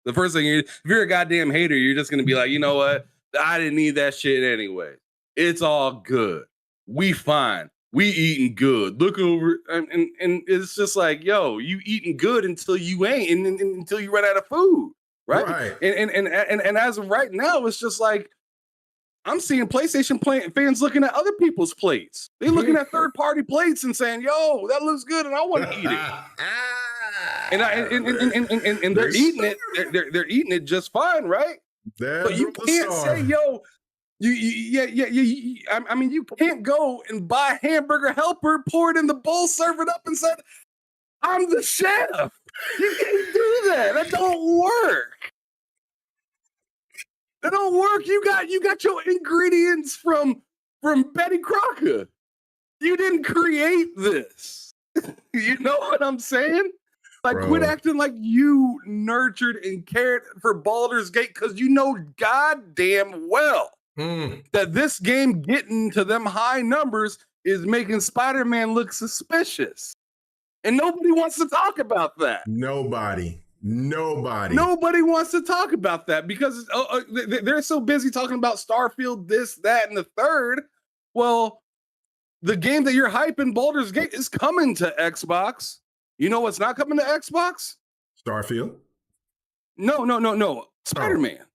The first thing if you're a goddamn hater, you're just going to be like, you know what? I didn't need that shit anyway. It's all good. We fine. We eating good. Look over and it's just like, yo, you eating good until you ain't and until you run out of food. Right. And as of right now, it's just like I'm seeing PlayStation fans looking at other people's plates. They're looking at third-party plates and saying, "Yo, that looks good, and I want to eat it." and they're eating it. They're eating it just fine, right? But you can't say, "Yo, I mean, you can't go and buy a hamburger helper, pour it in the bowl, serve it up, and say, "I'm the chef." You can't do that. That don't work. That don't work. You got your ingredients from Betty Crocker. You didn't create this. You know what I'm saying? Like, quit acting like you nurtured and cared for Baldur's Gate because you know goddamn well that this game getting to them high numbers is making Spider-Man look suspicious. And nobody wants to talk about that. Nobody wants to talk about that because they're so busy talking about Starfield, this, that, and the third. Well, the game that you're hyping, Baldur's Gate, is coming to Xbox. You know what's not coming to Xbox? Starfield? No. Spider-Man.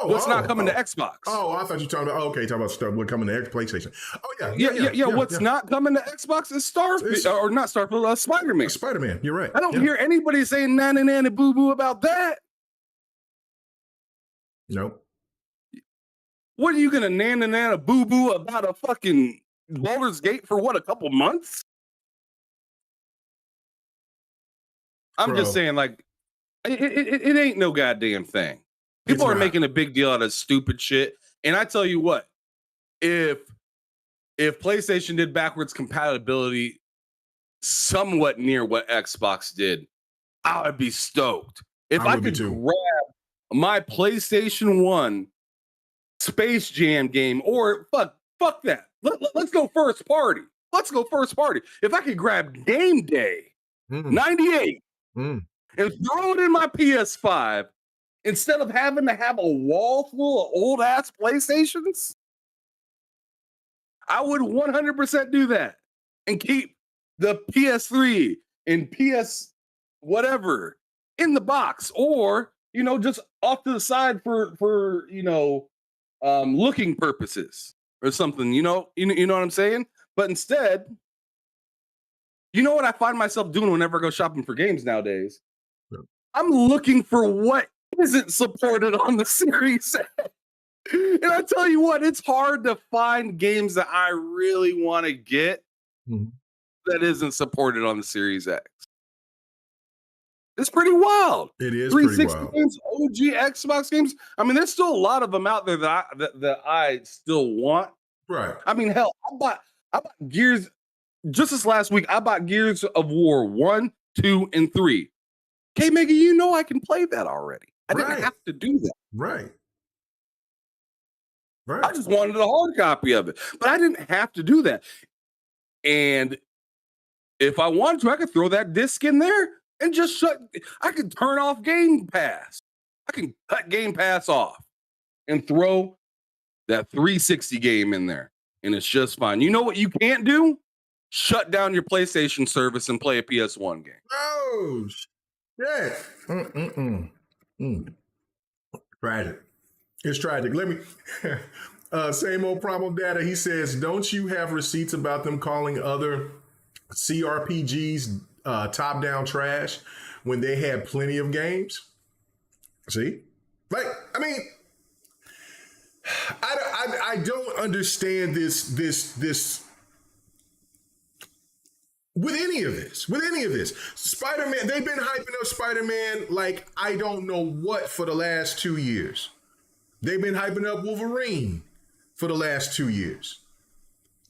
What's not coming to Xbox? Oh, I thought you were talking about, talking about stuff what's coming to PlayStation. Oh, yeah. What's not coming to Xbox is Starfield, or not Starfield, Spider-Man. Spider-Man, you're right. I don't hear anybody saying nanny boo-boo about that. Nope. What are you going to nana boo-boo about a fucking Baldur's Gate for what, a couple months? I'm just saying, like, it ain't no goddamn thing. People are making a big deal out of stupid shit. And I tell you what, if PlayStation did backwards compatibility somewhat near what Xbox did, I would be stoked. If I could grab my PlayStation 1 Space Jam game, or fuck that. Let's go first party. If I could grab Game Day 98 and throw it in my PS5, instead of having to have a wall full of old ass PlayStations, I would 100% do that and keep the PS3 and PS whatever in the box, or just off to the side for looking purposes or something. You know what I'm saying? But instead, you know what I find myself doing whenever I go shopping for games nowadays? Yeah. I'm looking for what isn't supported on the Series X. And I tell you what, it's hard to find games that I really want to get that isn't supported on the Series X. It's pretty wild. It is 360 games, OG Xbox games. I mean, there's still a lot of them out there that I still want. Right. I mean, hell, I bought Gears just this last week. I bought Gears of War 1, 2, and 3. K-Mega, I can play that already. I didn't have to do that. Right. I just wanted a hard copy of it, but I didn't have to do that. And if I wanted to, I could throw that disc in there and just I could turn off Game Pass. I can cut Game Pass off and throw that 360 game in there, and it's just fine. You know what you can't do? Shut down your PlayStation service and play a PS1 game. Oh, shit. Tragic. It's tragic. Let me... same old problem data. He says, don't you have receipts about them calling other CRPGs top-down trash when they had plenty of games? See? Like, I mean, I don't understand this with any of this. Spider-Man, they've been hyping up Spider-Man like I don't know what for the last 2 years. They've been hyping up Wolverine for the last 2 years.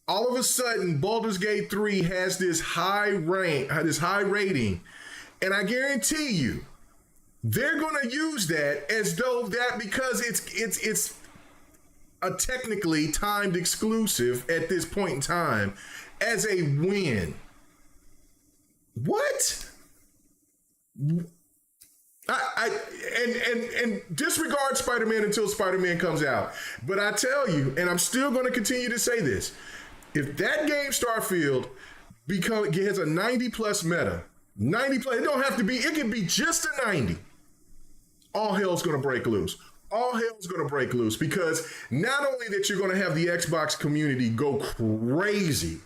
All of a sudden, Baldur's Gate 3 has this high rating, and I guarantee you, they're gonna use that as though that because it's a technically timed exclusive at this point in time as a win. What? And disregard Spider-Man until Spider-Man comes out. But I tell you, and I'm still going to continue to say this, if that game Starfield has a 90 plus meta, 90 plus, it don't have to be, it can be just a 90. All hell's going to break loose. All hell's going to break loose because not only that you're going to have the Xbox community go crazy,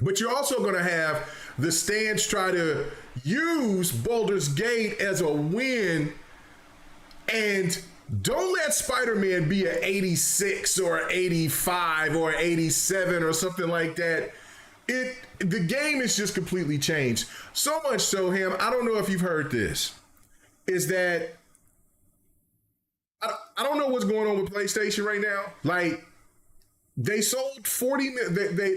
but you're also going to have the stands try to use Baldur's Gate as a win, and don't let Spider-Man be an 86 or 85 or 87 or something like that. The game is just completely changed. So much so, Ham, I don't know if you've heard this, is that I don't know what's going on with PlayStation right now. Like, they sold 40 million. They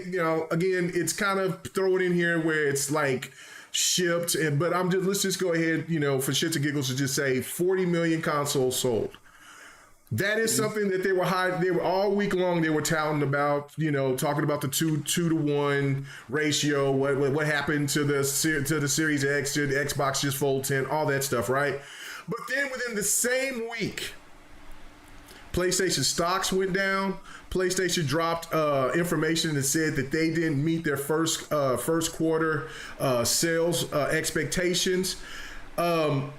again, it's kind of thrown in here where it's like shipped, but let's just go ahead, for shits and giggles to just say 40 million consoles sold. That is something that they were all week long. They were touting about, talking about the 2-to-1 ratio. What happened to the Series X, to the Xbox just fold 10, all that stuff, right? But then within the same week, PlayStation stocks went down. PlayStation dropped information that said that they didn't meet their first quarter sales expectations. The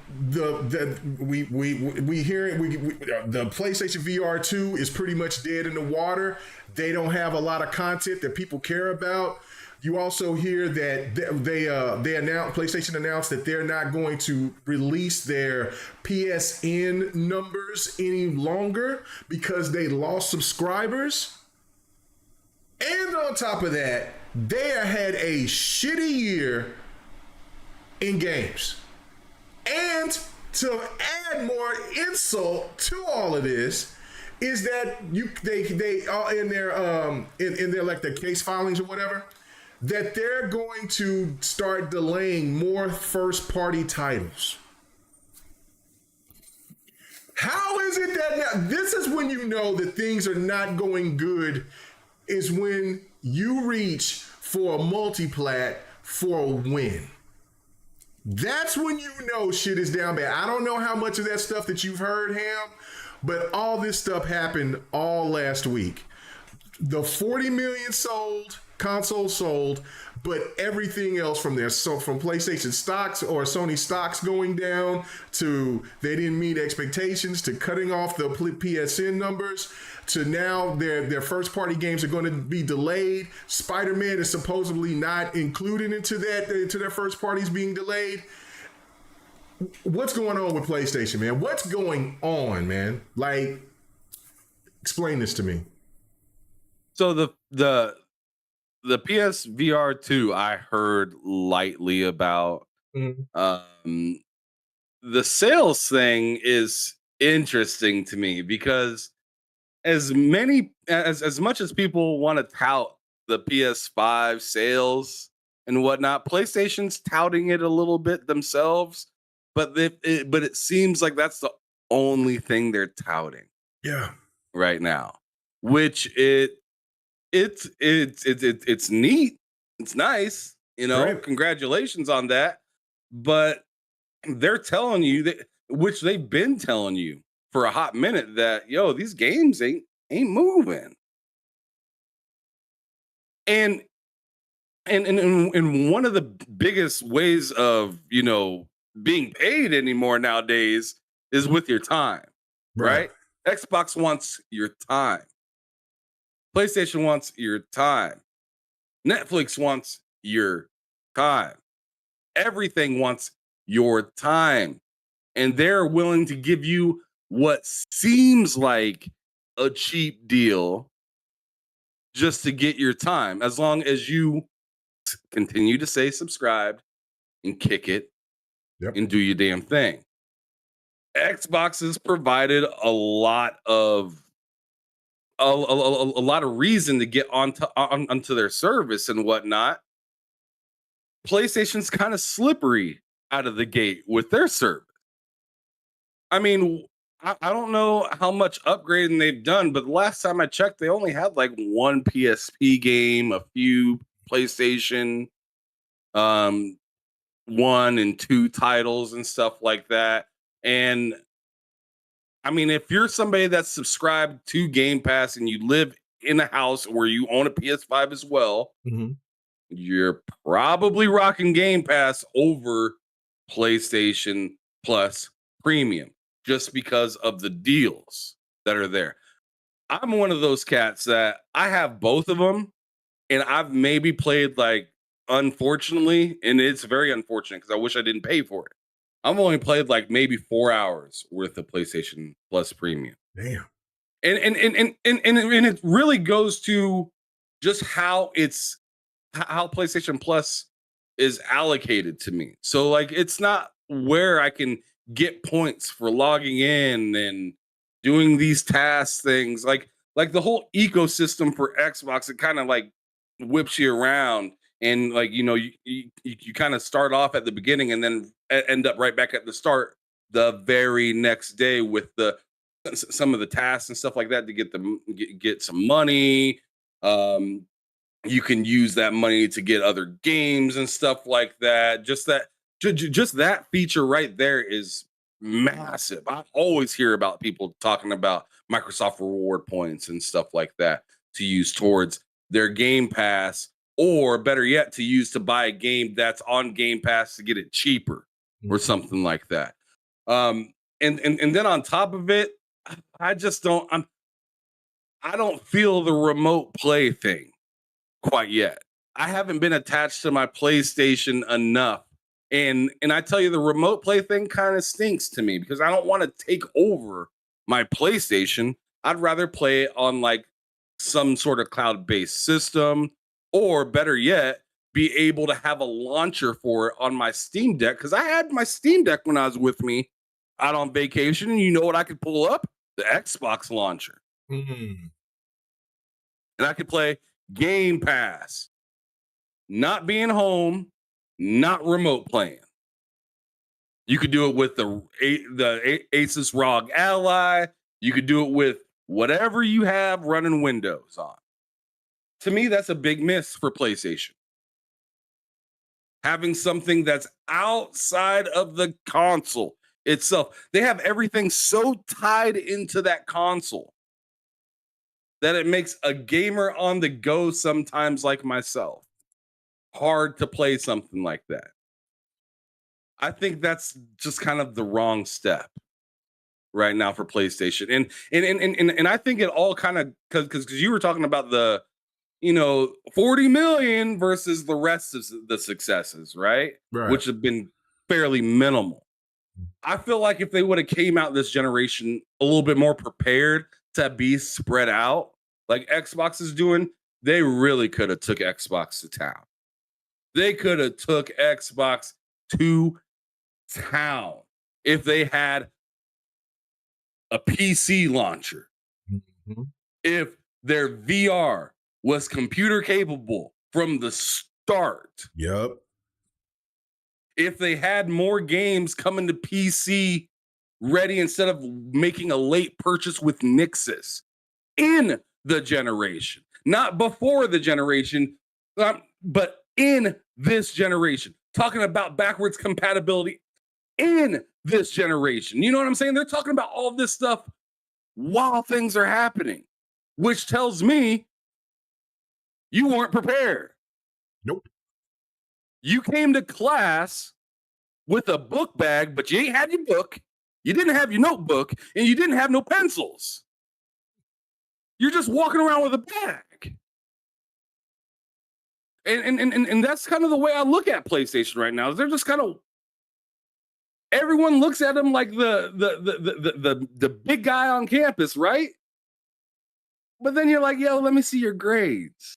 PlayStation VR 2 is pretty much dead in the water. They don't have a lot of content that people care about. You also hear that PlayStation announced that they're not going to release their PSN numbers any longer because they lost subscribers. And on top of that, they had a shitty year in games. And to add more insult to all of this is that they all in their like their case filings or whatever, that they're going to start delaying more first-party titles. How is it that now? This is when you know that things are not going good, is when you reach for a multi-plat for a win. That's when you know shit is down bad. I don't know how much of that stuff that you've heard, Ham, but all this stuff happened all last week. The 40 million consoles sold, but everything else from there. So from PlayStation stocks or Sony stocks going down to they didn't meet expectations to cutting off the PSN numbers to now their first party games are going to be delayed. Spider-Man is supposedly not included into their first parties being delayed. What's going on with PlayStation, man? What's going on, man? Like, explain this to me. So the PSVR 2 I heard lightly about. Mm-hmm. The sales thing is interesting to me because as much as people want to tout the PS5 sales and whatnot, PlayStation's touting it a little bit themselves, but it seems like that's the only thing they're touting. Yeah. Right now, which it's neat. It's nice, right. Congratulations on that. But they're telling you that, which they've been telling you for a hot minute, that these games ain't moving. And one of the biggest ways of being paid anymore nowadays is with your time, right? Xbox wants your time. PlayStation wants your time. Netflix wants your time. Everything wants your time. And they're willing to give you what seems like a cheap deal just to get your time, as long as you continue to stay subscribed and kick it Yep. and do your damn thing. Xbox has provided a lot of a lot of reason to get onto their service and whatnot. PlayStation's kind of slippery out of the gate with their service. I mean, I don't know how much upgrading they've done, but the last time I checked, they only had like one PSP game, a few PlayStation, 1 and 2 titles and stuff like that. And I mean, if you're somebody that's subscribed to Game Pass and you live in a house where you own a PS5 as well, you're probably rocking Game Pass over PlayStation Plus Premium just because of the deals that are there. I'm one of those cats that I have both of them, and I've maybe played like, unfortunately, and it's very unfortunate because I wish I didn't pay for it. I've only played like maybe 4 hours worth of PlayStation Plus Premium. Damn. And it really goes to just how PlayStation Plus is allocated to me. So like it's not where I can get points for logging in and doing these task things. Like the whole ecosystem for Xbox, it kind of like whips you around, and like you kind of start off at the beginning and then end up right back at the start the very next day with some of the tasks and stuff like that to get some money. You can use that money to get other games and stuff like that. Just that feature right there is massive. I always hear about people talking about Microsoft reward points and stuff like that to use towards their Game Pass, or better yet, to use to buy a game that's on Game Pass to get it cheaper or something like that. And then on top of it, I don't feel the remote play thing quite yet. I haven't been attached to my PlayStation enough. And I tell you, the remote play thing kind of stinks to me because I don't want to take over my PlayStation. I'd rather play it on like some sort of cloud-based system, or better yet, be able to have a launcher for it on my Steam Deck. Because I had my Steam Deck when I was with me out on vacation, and you know what I could pull up? The Xbox launcher. And I could play Game Pass, not being home, not remote playing. You could do it with the Asus ROG Ally. You could do it with whatever you have running Windows on. To me, that's a big miss for PlayStation. Having something that's outside of the console itself. They have everything so tied into that console that it makes a gamer on the go sometimes like myself hard to play something like that. I think that's just kind of the wrong step right now for PlayStation. And I think it all kind of, because you were talking about the 40 million versus the rest of the successes, right? Which have been fairly minimal. I feel like if they would have came out this generation a little bit more prepared to be spread out like Xbox is doing, they really could have took Xbox to town. They could have took Xbox to town if they had a PC launcher. If their VR was computer capable from the start. Yep. If they had more games coming to PC ready instead of making a late purchase with Nixus in the generation, not before the generation, but in this generation, talking about backwards compatibility in this generation. You know what I'm saying? They're talking about all this stuff while things are happening, which tells me you weren't prepared. Nope. You came to class with a book bag, but you ain't had your book, you didn't have your notebook, and you didn't have no pencils. You're just walking around with a bag. And that's kind of the way I look at PlayStation right now. They're just kind of, everyone looks at them like the big guy on campus, right? But then you're like, yo, let me see your grades.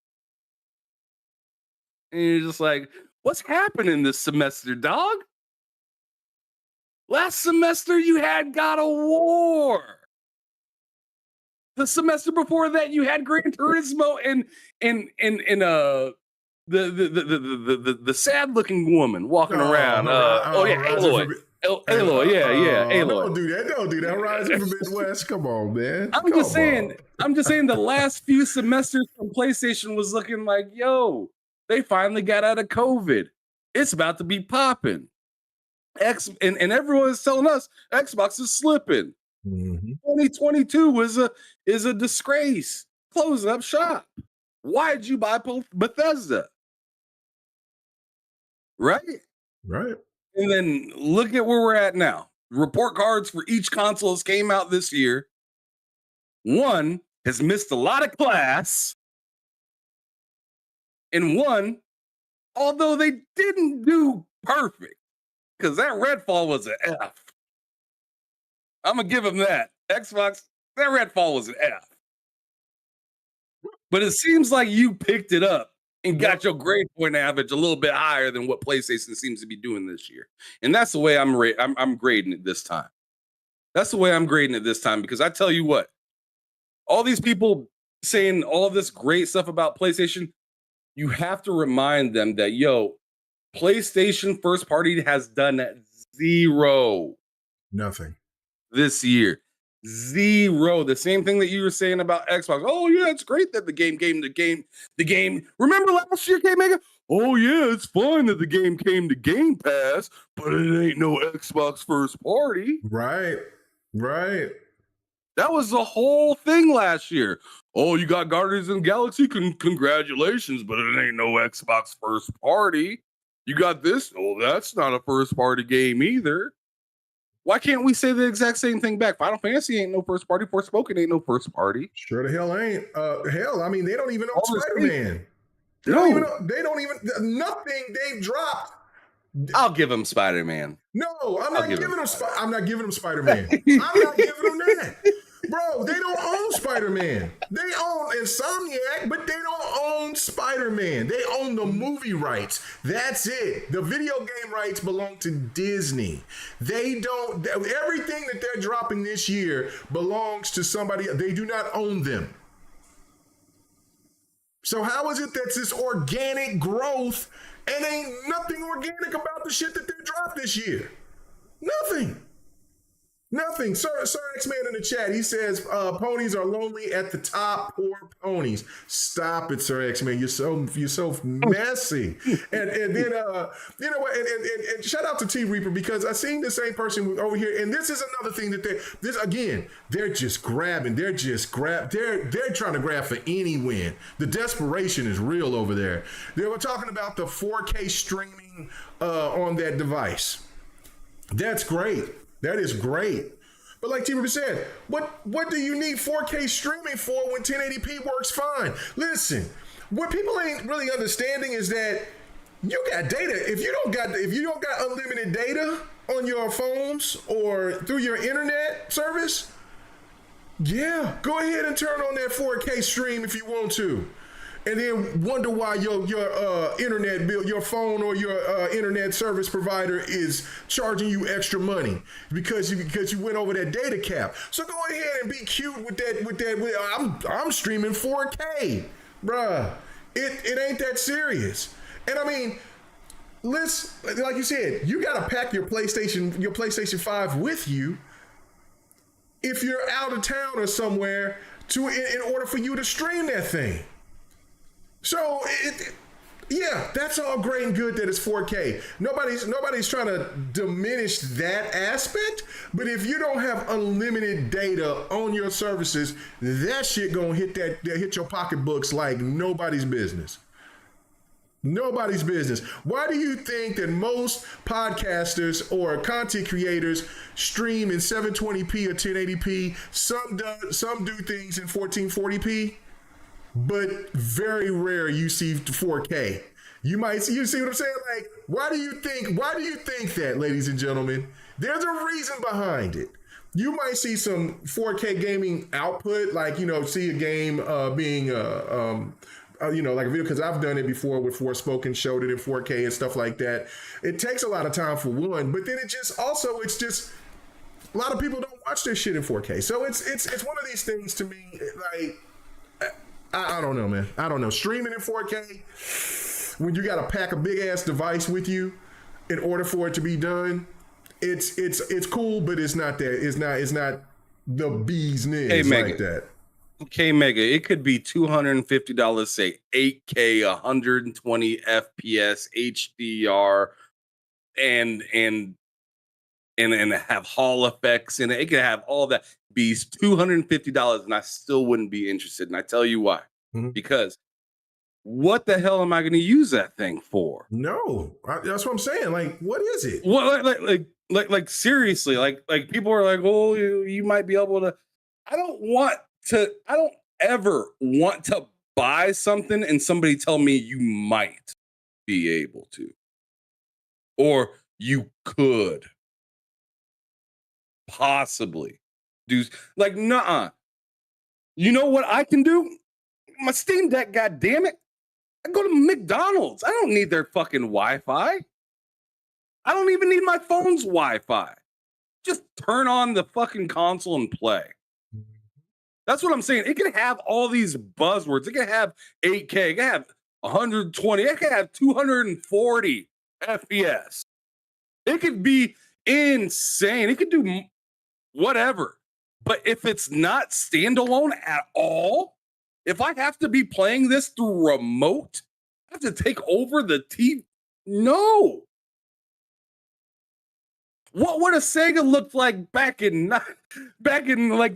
And you're just like, what's happening this semester, dog? Last semester you had God of War. The semester before that you had Gran Turismo and the sad looking woman walking around. Horizon Aloy. Aloy, yeah, Aloy. Don't do that. Don't do that. Horizon from Midwest. Come on, man. I'm just saying the last few semesters from PlayStation was looking like, yo, they finally got out of COVID. It's about to be popping. And everyone's telling us Xbox is slipping. 2022 is a disgrace. Closing up shop. Why'd you buy Bethesda? Right? Right. And then look at where we're at now. Report cards for each console has came out this year. One has missed a lot of class. And one, although they didn't do perfect, because that Redfall was an F. I'm going to give them that. Xbox, that Redfall was an F. But it seems like you picked it up and got your grade point average a little bit higher than what PlayStation seems to be doing this year. And that's the way I'm grading it this time. That's the way I'm grading it this time, because I tell you what, all these people saying all this great stuff about PlayStation, you have to remind them that, yo, PlayStation first party has done zero. Nothing. This year. Zero. The same thing that you were saying about Xbox. Oh, yeah, it's great that the game came to the game. Remember last year, K-Mega? Oh, yeah, it's fine that the game came to Game Pass, but it ain't no Xbox first party. Right. That was the whole thing last year. Oh, you got Guardians of the Galaxy? Congratulations, but it ain't no Xbox first party. You got this? Oh, that's not a first party game either. Why can't we say the exact same thing back? Final Fantasy ain't no first party. Forspoken ain't no first party. Sure the hell ain't. Hell, I mean, they don't even know Spider-Man. They don't even nothing they've dropped. I'll give them Spider-Man. No, I'm not giving them Spider-Man. I'm not giving them that. Bro, they don't own Spider-Man. They own Insomniac, but they don't own Spider-Man. They own the movie rights. That's it. The video game rights belong to Disney. They don't, everything that they're dropping this year belongs to somebody. They do not own them. So how is it that's this organic growth and ain't nothing organic about the shit that they dropped this year? Nothing. Sir X-Man in the chat, he says ponies are lonely at the top. Poor ponies. Stop it, Sir X-Man. You're so messy. and then you know what? And shout out to T Reaper, because I seen the same person over here. And this is another thing that they're just grabbing. They're trying to grab for any win. The desperation is real over there. They were talking about the 4K streaming on that device. That's great. That is great. But like T-Reaper said, what do you need 4K streaming for when 1080p works fine? Listen, what people ain't really understanding is that you got data. If you don't got unlimited data on your phones or through your internet service, yeah, go ahead and turn on that 4K stream if you want to. And then wonder why your internet bill, your phone or your internet service provider is charging you extra money because you went over that data cap. So go ahead and be cute with that. I'm streaming 4K, bruh. It ain't that serious. And I mean, like you said, you gotta pack your PlayStation 5 with you if you're out of town or somewhere in order for you to stream that thing. So that's all great and good that it's 4K. Nobody's trying to diminish that aspect, but if you don't have unlimited data on your services, that shit gonna hit your pocketbooks like nobody's business. Nobody's business. Why do you think that most podcasters or content creators stream in 720p or 1080p? Some do things in 1440p. But very rare you see 4K. You see what I'm saying? Like, why do you think that, ladies and gentlemen? There's a reason behind it. You might see some 4K gaming output, like, see a game being like a video, because I've done it before with Forspoken, showed it in 4K and stuff like that. It takes a lot of time for one, but then it's just a lot of people don't watch this shit in 4K. So it's one of these things to me, like, I don't know, man. I don't know. Streaming in 4K, when you got to pack a big ass device with you in order for it to be done, it's cool, but it's not the bee's knees like that. Okay, Mega, it could be $250, say 8K, 120 FPS, HDR, and have Hall effects in it. It could have all that. Be $250, and I still wouldn't be interested. And I tell you why. Because what the hell am I going to use that thing for? No, that's what I'm saying. Like, what is it? What, like seriously, like people are like, oh, you might be able to. I don't ever want to buy something and somebody tell me you might be able to, or you could possibly do. Like, nuh-uh. You know what I can do? My Steam Deck, God damn it. I go to McDonald's. I don't need their fucking Wi-Fi. I don't even need my phone's Wi-Fi. Just turn on the fucking console and play. That's what I'm saying. It can have all these buzzwords. It can have 8K. It can have 120. It can have 240 FPS. It could be insane. It could do whatever. But if it's not standalone at all, if I have to be playing this through remote, I have to take over the TV. No. What would a Sega look like back in like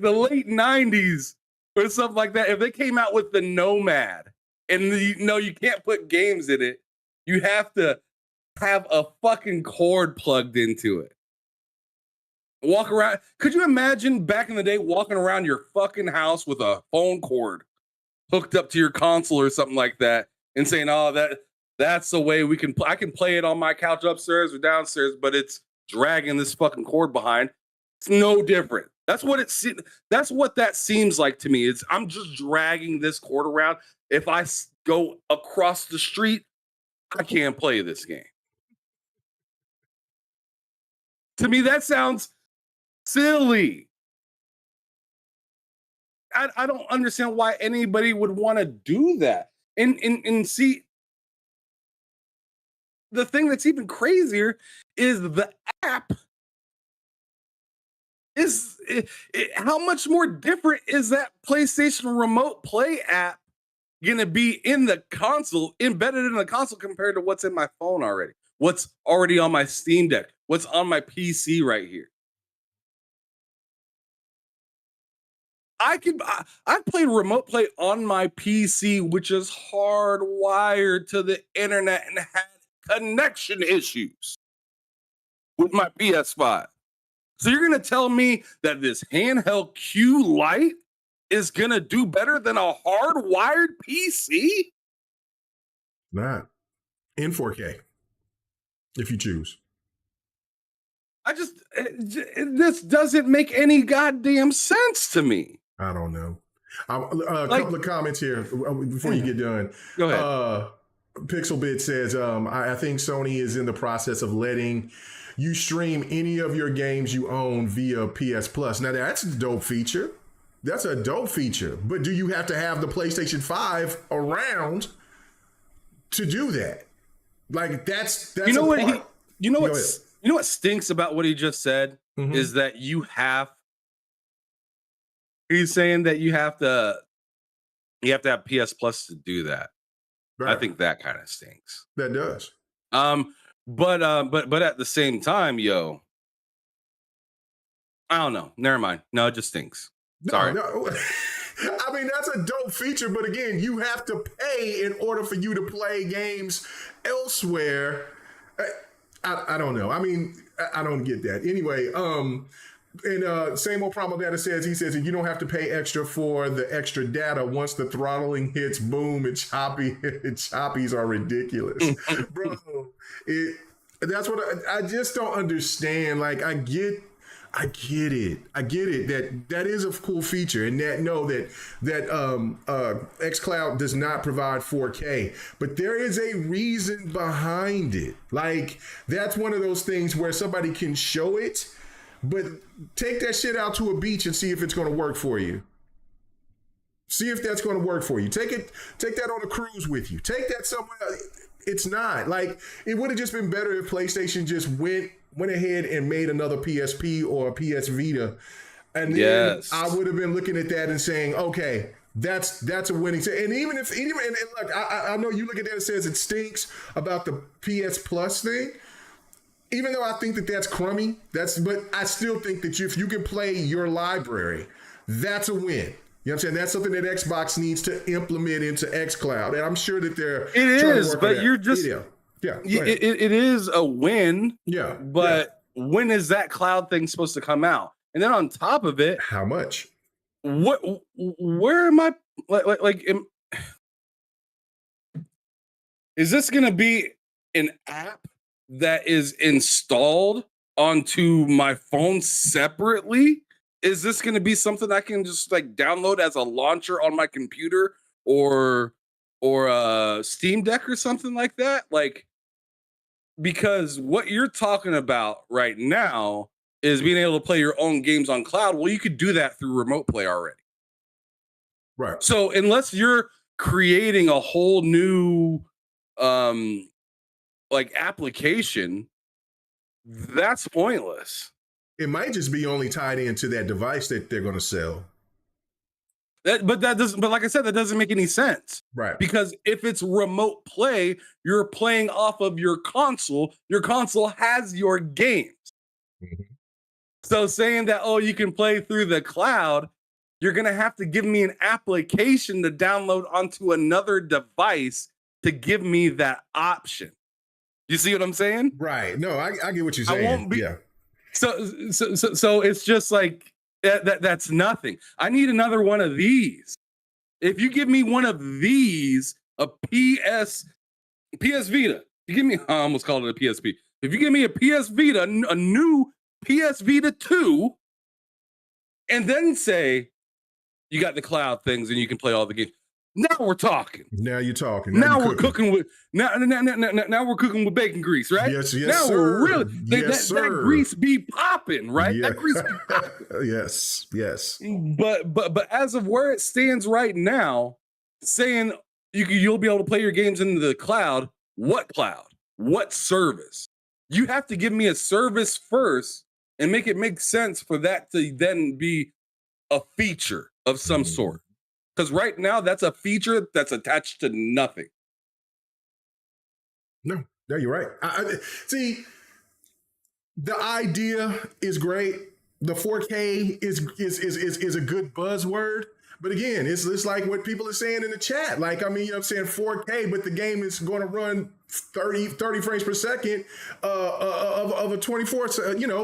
the late 90s or something like that? If they came out with the Nomad and you can't put games in it, you have to have a fucking cord plugged into it. Walk around. Could you imagine back in the day walking around your fucking house with a phone cord hooked up to your console or something like that and saying, oh, that's the way I can play it on my couch upstairs or downstairs, but it's dragging this fucking cord behind. It's no different. That's what that seems like to me. I'm just dragging this cord around. If I go across the street, I can't play this game. To me, that sounds silly. I don't understand why anybody would want to do that. And see, the thing that's even crazier is the app is how much more different is that PlayStation Remote Play app going to be in the console, embedded in the console compared to what's in my phone already, what's already on my Steam Deck, what's on my PC right here. I've played Remote Play on my PC, which is hardwired to the internet and had connection issues with my PS5. So you're going to tell me that this handheld Q Lite is going to do better than a hardwired PC? Not in 4K, if you choose. This doesn't make any goddamn sense to me. I don't know. A couple of comments here before you get done. Go ahead. Pixelbit says, I think Sony is in the process of letting you stream any of your games you own via PS Plus. Now, that's a dope feature. That's a dope feature. But do you have to have the PlayStation 5 around to do that? Like, that's you know what stinks about what he just said is that he's saying that you have to have PS Plus to do that. Right. I think that kind of stinks. That does. But at the same time, I don't know. Never mind. No, it just stinks. Sorry. No. I mean, that's a dope feature, but again, you have to pay in order for you to play games elsewhere. I don't know. I mean, I don't get that. Anyway, and same old Primal Data says you don't have to pay extra for the extra data. Once the throttling hits, boom, and choppies are ridiculous. Bro, that's what I just don't understand. Like, I get I get it. That is a cool feature, and that xCloud does not provide 4K, but there is a reason behind it. Like that's one of those things where somebody can show it, but take that shit out to a beach and see if it's going to work for you. See if that's going to work for you. Take that on a cruise with you. Take that somewhere. It's not. Like, it would have just been better if PlayStation just went ahead and made another PSP or a PS Vita. And then I would have been looking at that and saying, okay, that's a winning. And even look, I know you look at that and says it stinks about the PS Plus thing. Even though I think that that's crummy, but I still think that if you can play your library, that's a win. You know what I'm saying? That's something that Xbox needs to implement into xCloud. And I'm sure that they're It is, but you're just it is a win. Yeah. But when is that cloud thing supposed to come out? And then on top of it, how much? Where am I is this gonna be an app that is installed onto my phone separately? Is this going to be something I can just like download as a launcher on my computer or a Steam Deck or something like that? Like, because what you're talking about right now is being able to play your own games on cloud. Well, you could do that through remote play already. Right. So unless you're creating a whole new application, that's pointless. It might just be only tied into that device that they're going to sell. But like I said, that doesn't make any sense. Right. Because if it's remote play, you're playing off of your console. Your console has your games. Mm-hmm. So saying that, you can play through the cloud, you're going to have to give me an application to download onto another device to give me that option. You see what I'm saying? Right. No, I get what you're saying. I won't be. Yeah. So it's just like that's nothing. I need another one of these. If you give me one of these, a PS Vita, you give me, I almost called it a PSP. If you give me a PS Vita, a new PS Vita 2, and then say you got the cloud things and you can play all the games. Now we're talking. Now you're talking. Now we're cooking with now we're cooking with bacon grease, right? Yes, now sir. We're really Sir. That grease be popping, right? Yeah. That grease be popping. Yes. But as of where it stands right now, saying you'll be able to play your games into the cloud. What cloud? What service? You have to give me a service first and make it make sense for that to then be a feature of some sort. Because right now, that's a feature that's attached to nothing. No, you're right. See, the idea is great. The 4K is a good buzzword. But again, it's like what people are saying in the chat. Like, I mean, I'm saying 4K, but the game is going to run 30 frames per second of a 24,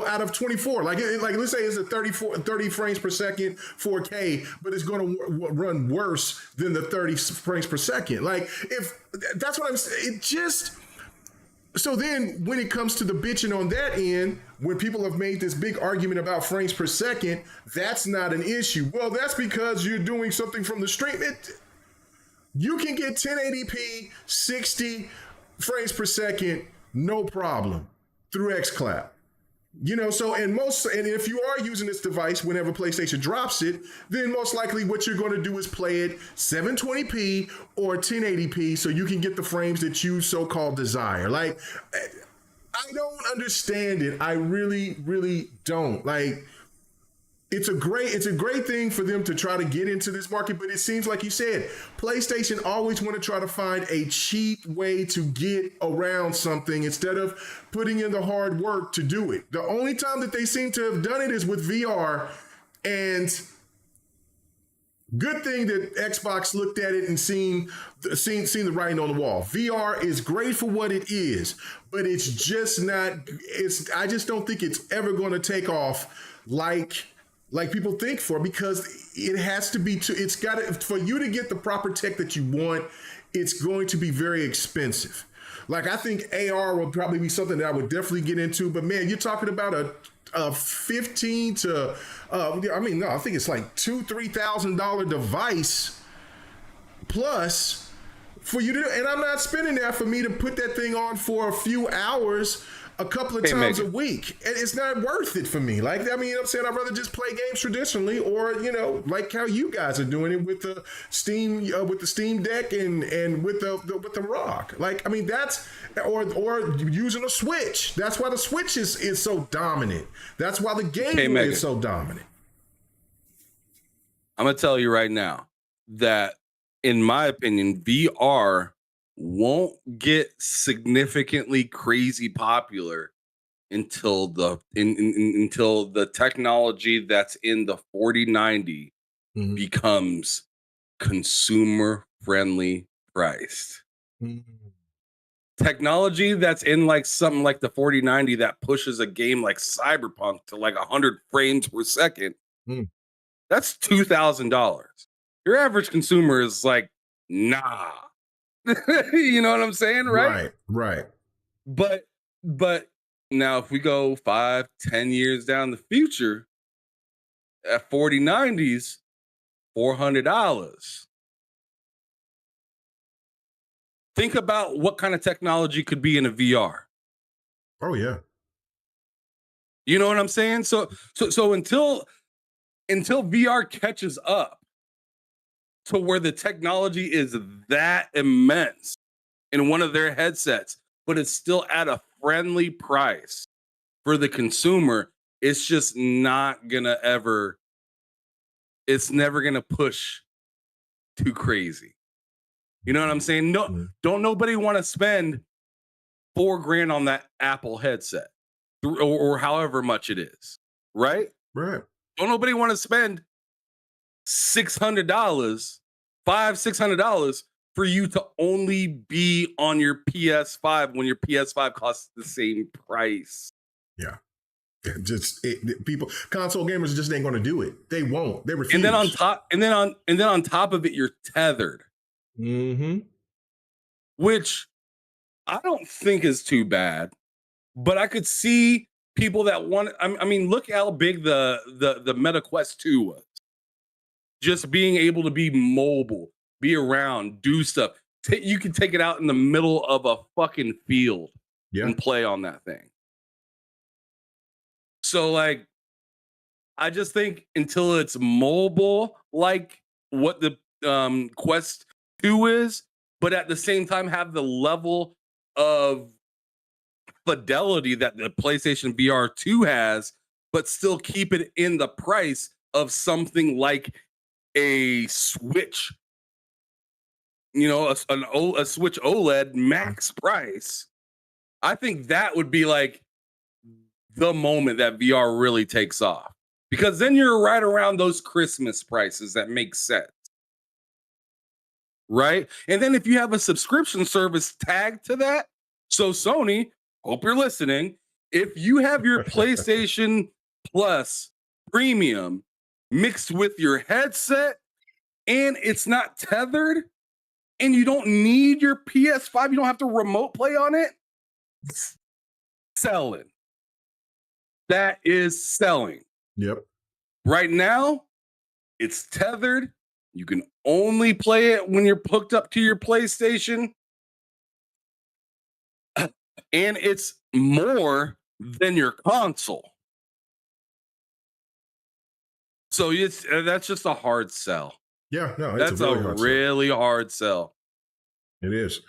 out of 24. Like let's say it's a 30 frames per second 4K, but it's going to run worse than the 30 frames per second. Like, if that's what I'm saying, it just. So then when it comes to the bitching on that end, when people have made this big argument about frames per second, that's not an issue. Well, that's because you're doing something from the stream. You can get 1080p, 60 frames per second, no problem, through xCloud. So and if you are using this device whenever PlayStation drops it, then most likely what you're going to do is play it 720p or 1080p so you can get the frames that you so-called desire. Like, I don't understand it. I really, really don't. Like, it's a great thing for them to try to get into this market, but it seems like you said, PlayStation always want to try to find a cheap way to get around something instead of putting in the hard work to do it. The only time that they seem to have done it is with VR, and good thing that Xbox looked at it and seen the writing on the wall. VR is great for what it is, but it's just not. I just don't think it's ever going to take off like people think because it has to be for you to get the proper tech that you want, it's going to be very expensive. Like, I think AR will probably be something that I would definitely get into, but man, you're talking about a 15 to I think it's like $2,000-$3,000 device plus for you to, and I'm not spending that for me to put that thing on for a few hours a couple of times a week, and it's not worth it for me. Like, I mean, I'm saying I'd rather just play games traditionally, or like how you guys are doing it with the Steam Deck and with the Rock. Like, I mean, that's or using a Switch. That's why the Switch is so dominant. That's why the game is so dominant. I'm gonna tell you right now that, in my opinion, VR won't get significantly crazy popular until until the technology that's in the 4090 becomes consumer friendly priced. Technology that's in like something like the 4090 that pushes a game like Cyberpunk to like 100 frames per second. That's $2,000. Your average consumer is like, nah. You know what I'm saying, right? Right. But now if we go 5-10 years down the future, at 4090s, $400. Think about what kind of technology could be in a VR. Oh yeah. You know what I'm saying? So until VR catches up to where the technology is that immense in one of their headsets, but it's still at a friendly price for the consumer, it's just not gonna it's never gonna push too crazy. You know what I'm saying? No, don't nobody want to spend $4,000 on that Apple headset or however much it is, right? Right. Don't nobody want to spend $600 for you to only be on your PS5 when your PS5 costs the same price. Yeah. People, console gamers just ain't going to do it. They won't. They refuse. And then on top of it, you're tethered. Which I don't think is too bad, but I could see people that want. I mean, look how big the Meta Quest 2 was. Just being able to be mobile, be around, do stuff. You can take it out in the middle of a fucking field and play on that thing. So, like, I just think until it's mobile, like what the Quest 2 is, but at the same time have the level of fidelity that the PlayStation VR 2 has, but still keep it in the price of something like a Switch, a Switch OLED max price. I think that would be like the moment that VR really takes off, because then you're right around those Christmas prices that make sense, right? And then if you have a subscription service tagged to that, so Sony, hope you're listening, if you have your PlayStation Plus Premium mixed with your headset and it's not tethered and you don't need your PS5, you don't have to remote play on it, selling. That is selling. Yep. Right now, it's tethered. You can only play it when you're hooked up to your PlayStation. And it's more than your console. So that's just a hard sell. Yeah, no, that's a really hard sell. It is.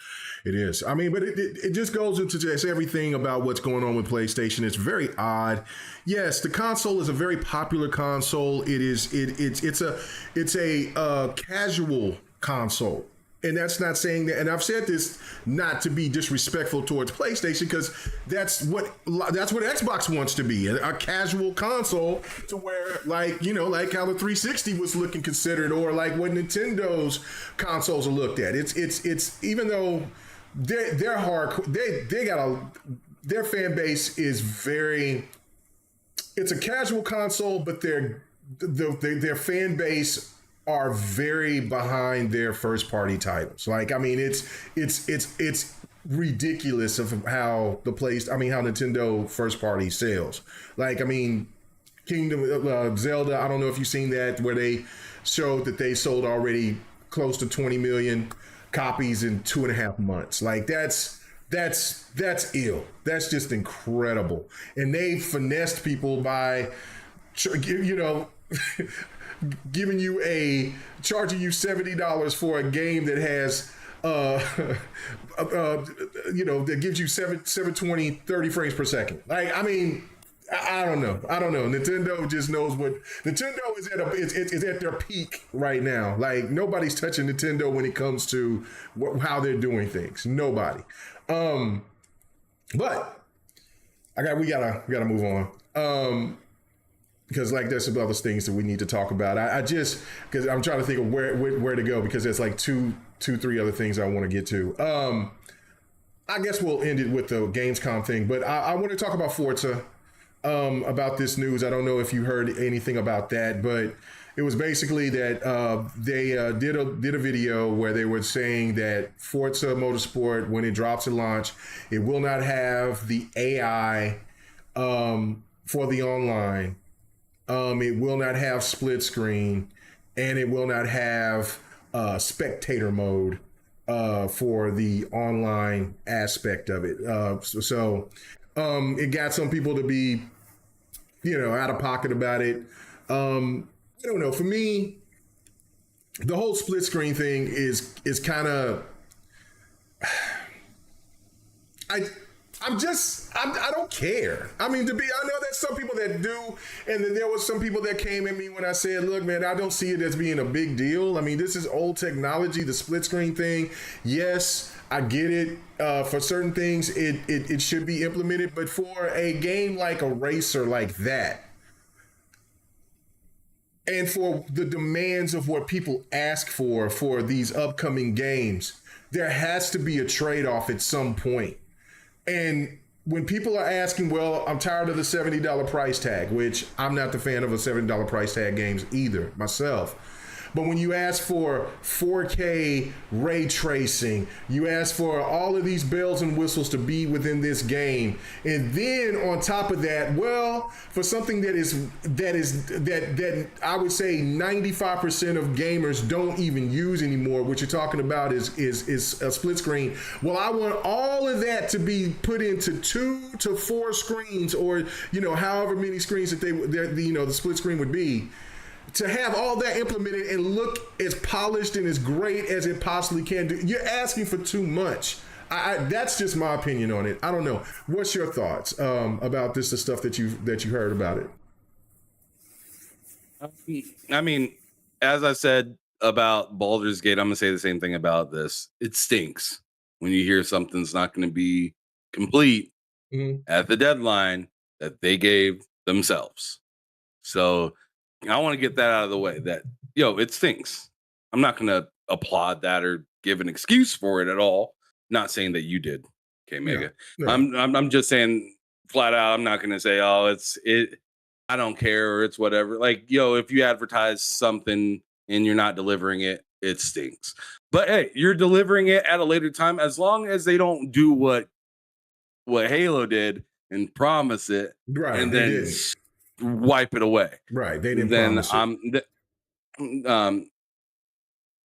I mean, but it just goes into just everything about what's going on with PlayStation. It's very odd. Yes, the console is a very popular console. It's a casual console. And that's not saying that, and I've said this not to be disrespectful towards PlayStation, because that's what Xbox wants to be, a casual console, to where, like how the 360 was looking considered, or like what Nintendo's consoles are looked at. It's even though they're hard, their fan base is very. It's a casual console, but their fan base are very behind their first party titles. Like, I mean, it's ridiculous of how how Nintendo first party sales. Like, I mean, Kingdom Zelda. I don't know if you've seen that where they showed that they sold already close to 20 million copies in 2.5 months. Like that's ill. That's just incredible. And they finessed people by, you know, giving you charging you $70 for a game that has that gives you 720 30 frames per second. Like, I mean, I don't know. Nintendo just knows what Nintendo is at their peak right now. Like, nobody's touching Nintendo when it comes to how they're doing things. Nobody. But we gotta move on. Because like there's some other things that we need to talk about. I just because I'm trying to think of where to go because there's like three other things I want to get to. I guess we'll end it with the Gamescom thing, but I want to talk about Forza. About this news, I don't know if you heard anything about that, but it was basically that they did a video where they were saying that Forza Motorsport, when it drops at launch, it will not have the AI for the online. It will not have split screen, and it will not have spectator mode for the online aspect of it. So it got some people to be, out of pocket about it. I don't know. For me, the whole split screen thing is kind of. I don't care. I mean, I know there's some people that do, and then there was some people that came at me when I said, look, man, I don't see it as being a big deal. I mean, this is old technology, the split screen thing. Yes, I get it. For certain things, it should be implemented, but for a game like a racer like that, and for the demands of what people ask for these upcoming games, there has to be a trade-off at some point. And when people are asking, well, I'm tired of the $70 price tag, which I'm not the fan of a $70 price tag games either myself. But when you ask for 4K ray tracing, you ask for all of these bells and whistles to be within this game, and then on top of that, well, for something that I would say 95% of gamers don't even use anymore, what you're talking about is a split screen. Well, I want all of that to be put into 2 to 4 screens, or however many screens that the split screen would be, to have all that implemented and look as polished and as great as it possibly can do. You're asking for too much. That's just my opinion on it. I don't know. What's your thoughts about the stuff that you heard about it? I mean, as I said about Baldur's Gate, I'm gonna say the same thing about this. It stinks when you hear something's not going to be complete at the deadline that they gave themselves. So I want to get that out of the way that, it stinks. I'm not going to applaud that or give an excuse for it at all. Not saying that you did, okay, Mega. No. I'm just saying flat out, I'm not going to say, I don't care, or it's whatever. Like, if you advertise something and you're not delivering it, it stinks. But hey, you're delivering it at a later time, as long as they don't do what Halo did and promise it, right? And then wipe it away. Right. They didn't promise it.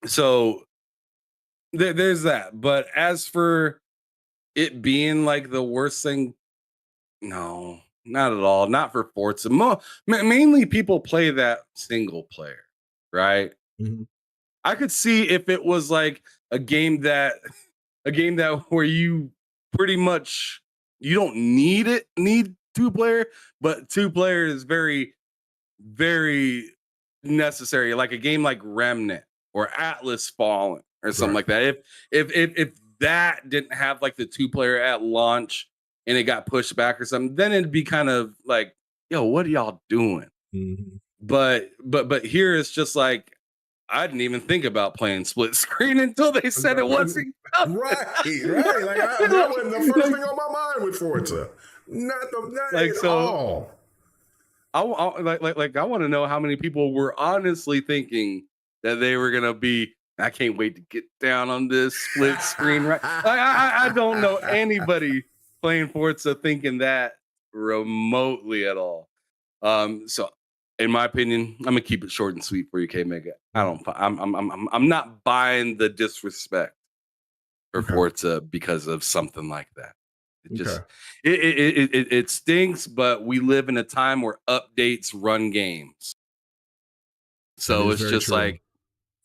So there's that. But as for it being like the worst thing, no, not at all. Not for Forza. Mainly people play that single player, right? Mm-hmm. I could see if it was like a game that where you pretty much you don't need 2-player, but 2-player is very, very necessary. Like a game like Remnant or Atlas Fallen or something like that. If that didn't have like the 2-player at launch and it got pushed back or something, then it'd be kind of like, what are y'all doing? Mm-hmm. But here it's just like, I didn't even think about playing split screen until they said it wasn't. Right. Like that wasn't the first thing on my mind with Forza. Not at all. I want to know how many people were honestly thinking that they were gonna be I can't wait to get down on this split screen. Right? I don't know anybody playing Forza thinking that remotely at all. So in my opinion, I'm gonna keep it short and sweet for you, K Mega. I'm not buying the disrespect for Forza because of something like that. It just it stinks, but we live in a time where updates run games. So it's just like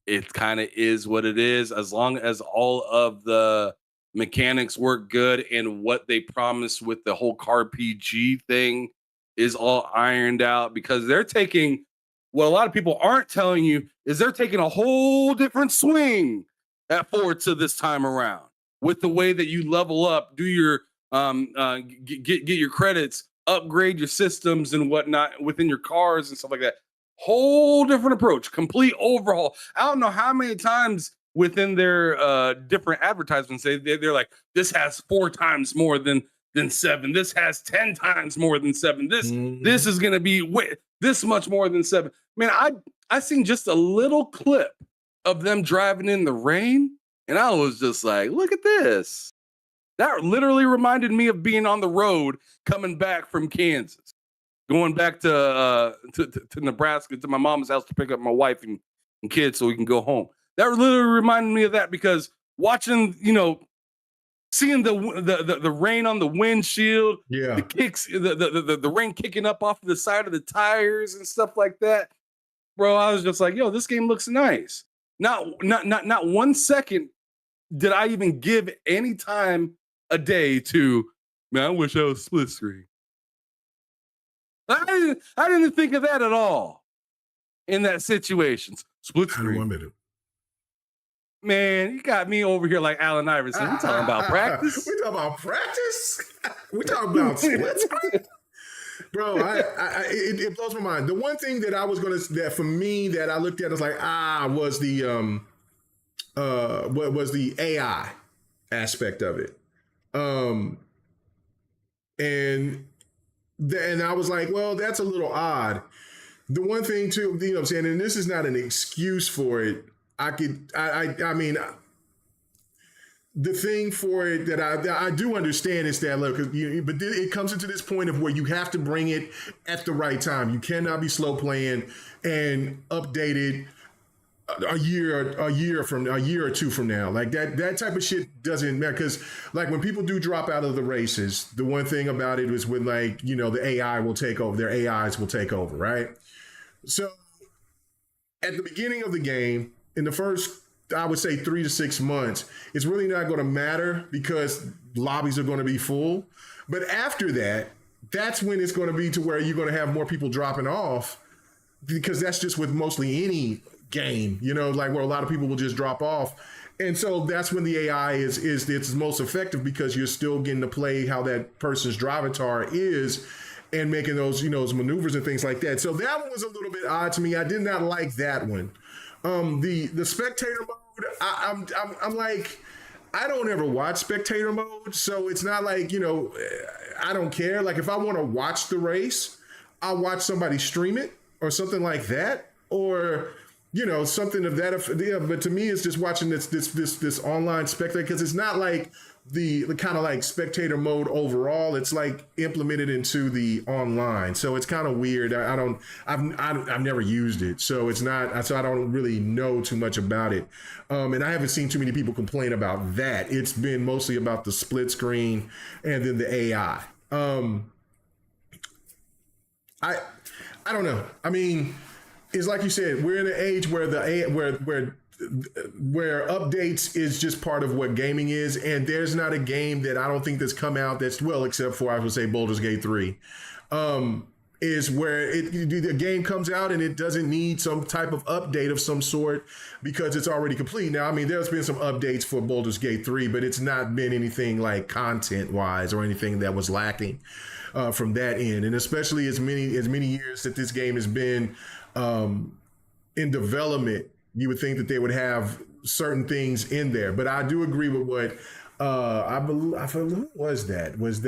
it kind of is what it is, as long as all of the mechanics work good and what they promised with the whole car PG thing is all ironed out, because they're taking what a lot of people aren't telling you is they're taking a whole different swing at Forza this time around with the way that you level up, do your get your credits, upgrade your systems and whatnot within your cars and stuff like that. Whole different approach, complete overhaul. I don't know how many times within their different advertisements they're like, this has 4 times more than 7. This has 10 times more than 7. This is gonna be this much more than 7. Man, I seen just a little clip of them driving in the rain, and I was just like, look at this. That literally reminded me of being on the road coming back from Kansas, going back to Nebraska to my mom's house to pick up my wife and kids so we can go home. That literally reminded me of that, because watching, seeing the rain on the windshield, the kicks, the rain kicking up off the side of the tires and stuff like that, bro. I was just like, yo, this game looks nice. Not 1 second did I even give any time a day to, man, I wish I was split screen. I didn't think of that at all in that situation. Split screen. Man, you got me over here like Allen Iverson. We talking about practice? We talking about practice? We talking about split screen? Bro, it blows my mind. The one thing that I was that for me that I looked at was like, was the what was the AI aspect of it. And I was like, well, that's a little odd. The one thing too, you know what I'm saying, and this is not an excuse for it. I mean, the thing for it that I do understand is that, look, but it comes into this point of where you have to bring it at the right time. You cannot be slow playing and update it a year or two from now. Like that type of shit doesn't matter, because like when people do drop out of the races, the one thing about it is when, like, the AI will take over, their AIs will take over, right? So at the beginning of the game, in the first, I would say 3 to 6 months, it's really not going to matter because lobbies are going to be full. But after that, that's when it's going to be to where you're going to have more people dropping off, because that's just with mostly any game, like where a lot of people will just drop off. And so that's when the AI is its most effective, because you're still getting to play how that person's drivatar is and making those, those maneuvers and things like that. So that one was a little bit odd to me. I did not like that one. The spectator mode, I'm like, I don't ever watch spectator mode, so it's not like, I don't care. Like if I want to watch the race, I'll watch somebody stream it or something like that, or something of that. Yeah, but to me, it's just watching this online spectator, because it's not like the kind of like spectator mode overall. It's like implemented into the online, so it's kind of weird. I've never used it, so it's not. So I don't really know too much about it, and I haven't seen too many people complain about that. It's been mostly about the split screen and then the AI. I don't know. I mean, it's like you said, we're in an age where where updates is just part of what gaming is, and there's not a game that I don't think that's come out that's, well, except for I would say Baldur's Gate 3, is where the game comes out and it doesn't need some type of update of some sort because it's already complete. Now, I mean, there's been some updates for Baldur's Gate 3, but it's not been anything like content-wise or anything that was lacking from that end. And especially as many years that this game has been in development, you would think that they would have certain things in there. But I do agree with what I believe. Who was that? What's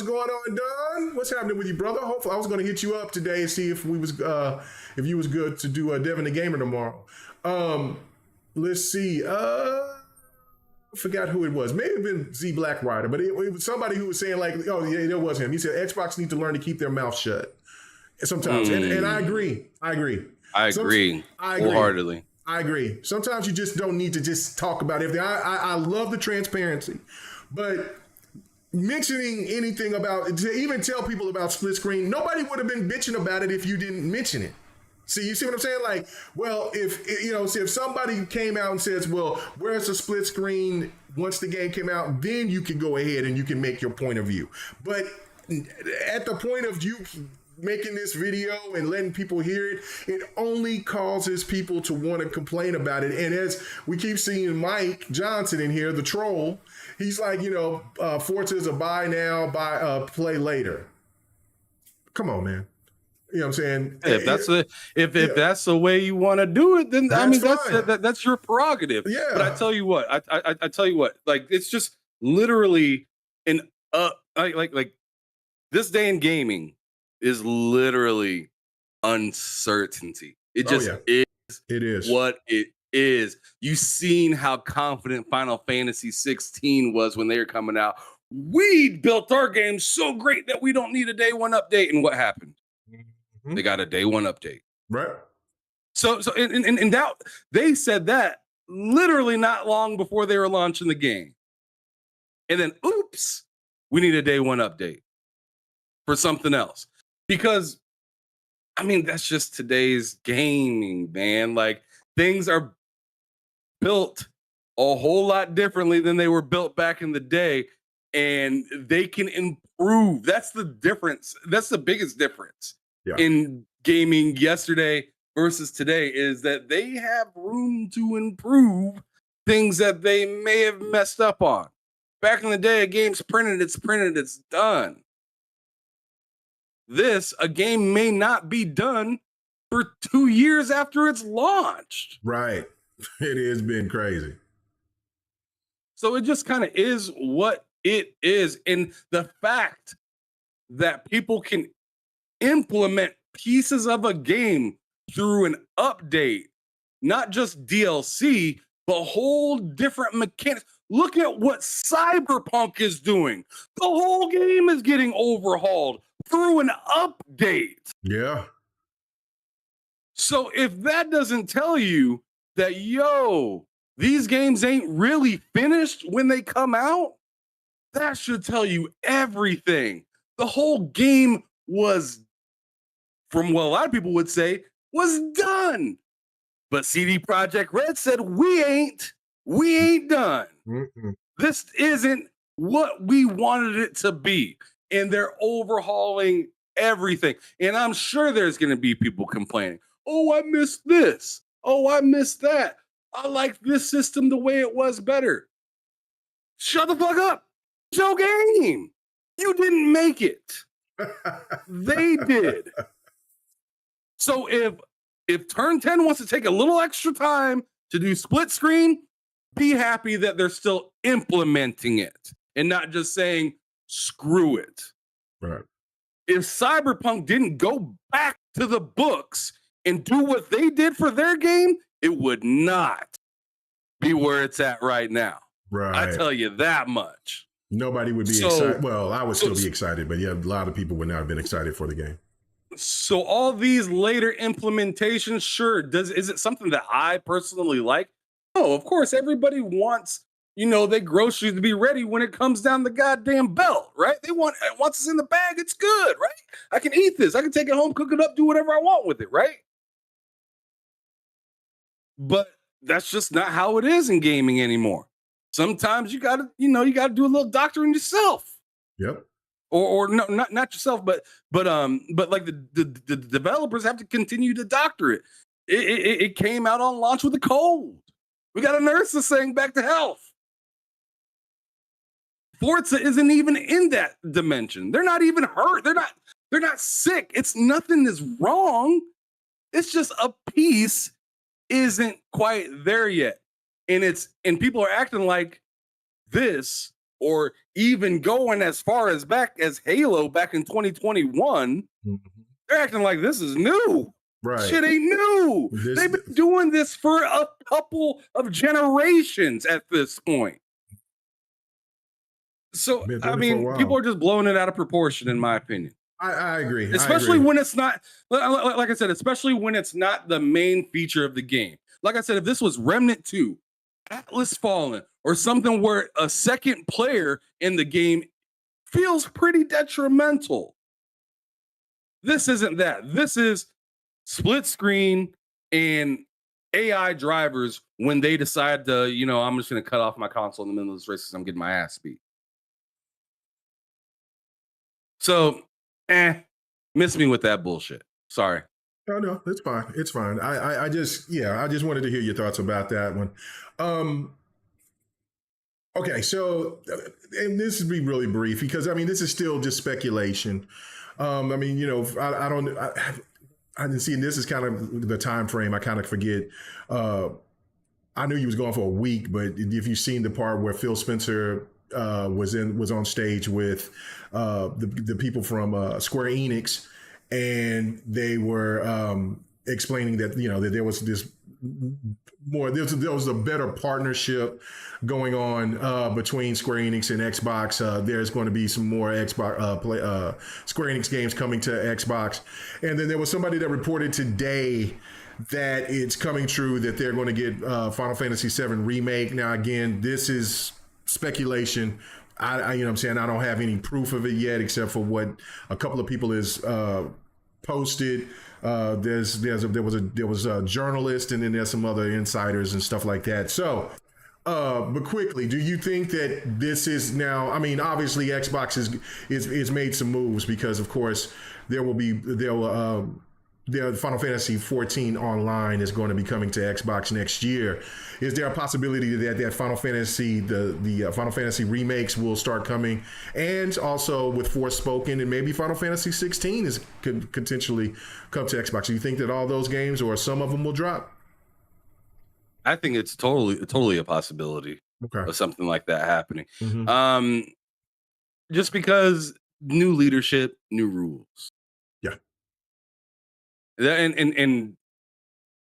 going on, Don? What's happening with you, brother? Hopefully, I was going to hit you up today and see if you was good to do a Devin the Gamer tomorrow. let's see. I forgot who it was. Maybe it been Z Black Rider, but it was somebody who was saying like, oh yeah, it was him. He said Xbox needs to learn to keep their mouth shut sometimes, and I agree. I agree. I agree wholeheartedly. I agree. Sometimes you just don't need to just talk about everything. I love the transparency, but mentioning anything about, to even tell people about split screen, nobody would have been bitching about it if you didn't mention it. See, you see what I'm saying? Like, well, if somebody came out and says, well, where's the split screen once the game came out, then you can go ahead and you can make your point of view. But at the point of you making this video and letting people hear it, it only causes people to want to complain about it. And as we keep seeing Mike Johnson in here, the troll, he's like, Forza is a buy now, play later. Come on, man. You know what I'm saying? If that's the way you want to do it, then that's your prerogative. Yeah. But I tell you what, I tell you what, like it's just literally like this day in gaming is literally uncertainty. It just is. It is what it is. You've seen how confident Final Fantasy 16 was when they were coming out. We built our game so great that we don't need a day one update. And what happened? They got a day one update. Right. So in doubt, they said that literally not long before they were launching the game. And then, oops, we need a day one update for something else. Because, I mean, that's just today's gaming, man. Like, things are built a whole lot differently than they were built back in the day. And they can improve. That's the difference. That's the biggest difference. Yeah. In gaming yesterday versus today is that they have room to improve things that they may have messed up on. Back in the day, a game's printed, it's done. A game may not be done for 2 years after it's launched. Right. It has been crazy. So it just kind of is what it is. And the fact that people can implement pieces of a game through an update, not just DLC, but whole different mechanics. Look at what Cyberpunk is doing. The whole game is getting overhauled through an update. Yeah. So if that doesn't tell you that, these games ain't really finished when they come out, that should tell you everything. The whole game was, from what a lot of people would say, was done. But CD Projekt Red said, we ain't done. Mm-mm. This isn't what we wanted it to be. And they're overhauling everything. And I'm sure there's going to be people complaining, oh, I missed this. Oh, I missed that. I like this system the way it was better. Shut the fuck up. It's your game. You didn't make it. They did. So if Turn 10 wants to take a little extra time to do split screen, be happy that they're still implementing it and not just saying, screw it. Right. If Cyberpunk didn't go back to the books and do what they did for their game, it would not be where it's at right now. Right. I tell you that much. Nobody would be excited. Well, I would still be excited, but yeah, a lot of people would not have been excited for the game. So all these later implementations, sure, is it something that I personally like? No, of course, everybody wants, their groceries to be ready when it comes down the goddamn belt, right? Once it's in the bag, it's good, right? I can eat this. I can take it home, cook it up, do whatever I want with it, right? But that's just not how it is in gaming anymore. Sometimes you gotta do a little doctoring yourself. Yep. Or no, not yourself, but like the developers have to continue to doctor it. It came out on launch with a cold. We got a nurse that's saying back to health. Forza isn't even in that dimension. They're not even hurt. They're not sick. It's nothing is wrong. It's just a piece isn't quite there yet. And people are acting like this, or even going as far as back as Halo back in 2021. Mm-hmm. They're acting like this is new. Right. Shit ain't new. This They've been doing this for a couple of generations at this point. So, been I doing it for a mean, people while. are just blowing it out of proportion, in my opinion. I agree. Especially when it's not, like I said, especially when it's not the main feature of the game. Like I said, if this was Remnant 2, Atlas Fallen, or something where a second player in the game feels pretty detrimental. This isn't that. This is split screen and AI drivers when they decide to, I'm just going to cut off my console in the middle of this race because I'm getting my ass beat. So, miss me with that bullshit. Sorry. Oh no, it's fine. It's fine. I just wanted to hear your thoughts about that one. Okay, so and this would be really brief because I mean this is still just speculation. I mean, I don't. I didn't see. And this is kind of the time frame. I kind of forget. I knew he was going for a week, but if you've seen the part where Phil Spencer was on stage with the people from Square Enix, and they were explaining that that there was this there was a better partnership going on between Square Enix and Xbox. There's going to be some more Square Enix games coming to Xbox, and then there was somebody that reported today that it's coming true that they're going to get Final Fantasy VII Remake. Now, again, this is speculation. I I'm saying I don't have any proof of it yet, except for what a couple of people has posted. There was a journalist, and then there's some other insiders and stuff like that. So, but quickly, do you think that this is now? I mean, obviously, Xbox is made some moves because, of course, the Final Fantasy 14 Online is going to be coming to Xbox next year. Is there a possibility that Final Fantasy, the Final Fantasy remakes will start coming, and also with Forspoken and maybe Final Fantasy 16 could potentially come to Xbox? Do you think that all those games or some of them will drop? I think it's totally a possibility of something like that happening. Mm-hmm. Just because new leadership, new rules. Yeah. And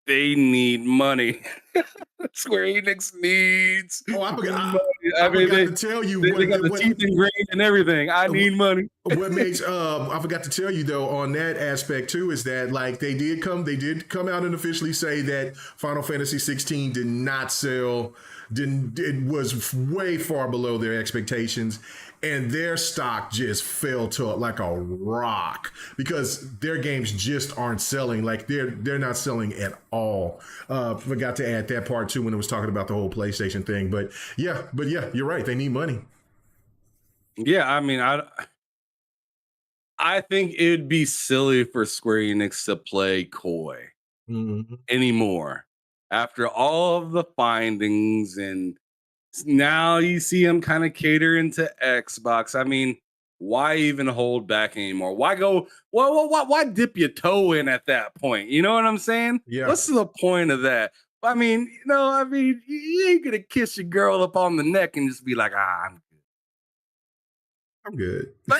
they need money. Square Enix needs. Oh, I forgot. Money. I forgot to tell you. They got the teeth ingrained and everything. I need money. What makes I forgot to tell you though on that aspect too is that like they did come out and officially say that Final Fantasy 16 did not sell. It was way far below their expectations, and their stock just fell to like a rock because their games just aren't selling. Like they're not selling at all. Forgot to add that part too when it was talking about the whole PlayStation thing. But yeah, you're right. They need money. Yeah, I mean, I think it'd be silly for Square Enix to play coy anymore. After all of the findings, and now you see them kind of catering to Xbox. I mean, why even hold back anymore? Why go? Why dip your toe in at that point? You know what I'm saying? Yeah. What's the point of that? I mean, you ain't gonna kiss your girl up on the neck and just be like, I'm good. You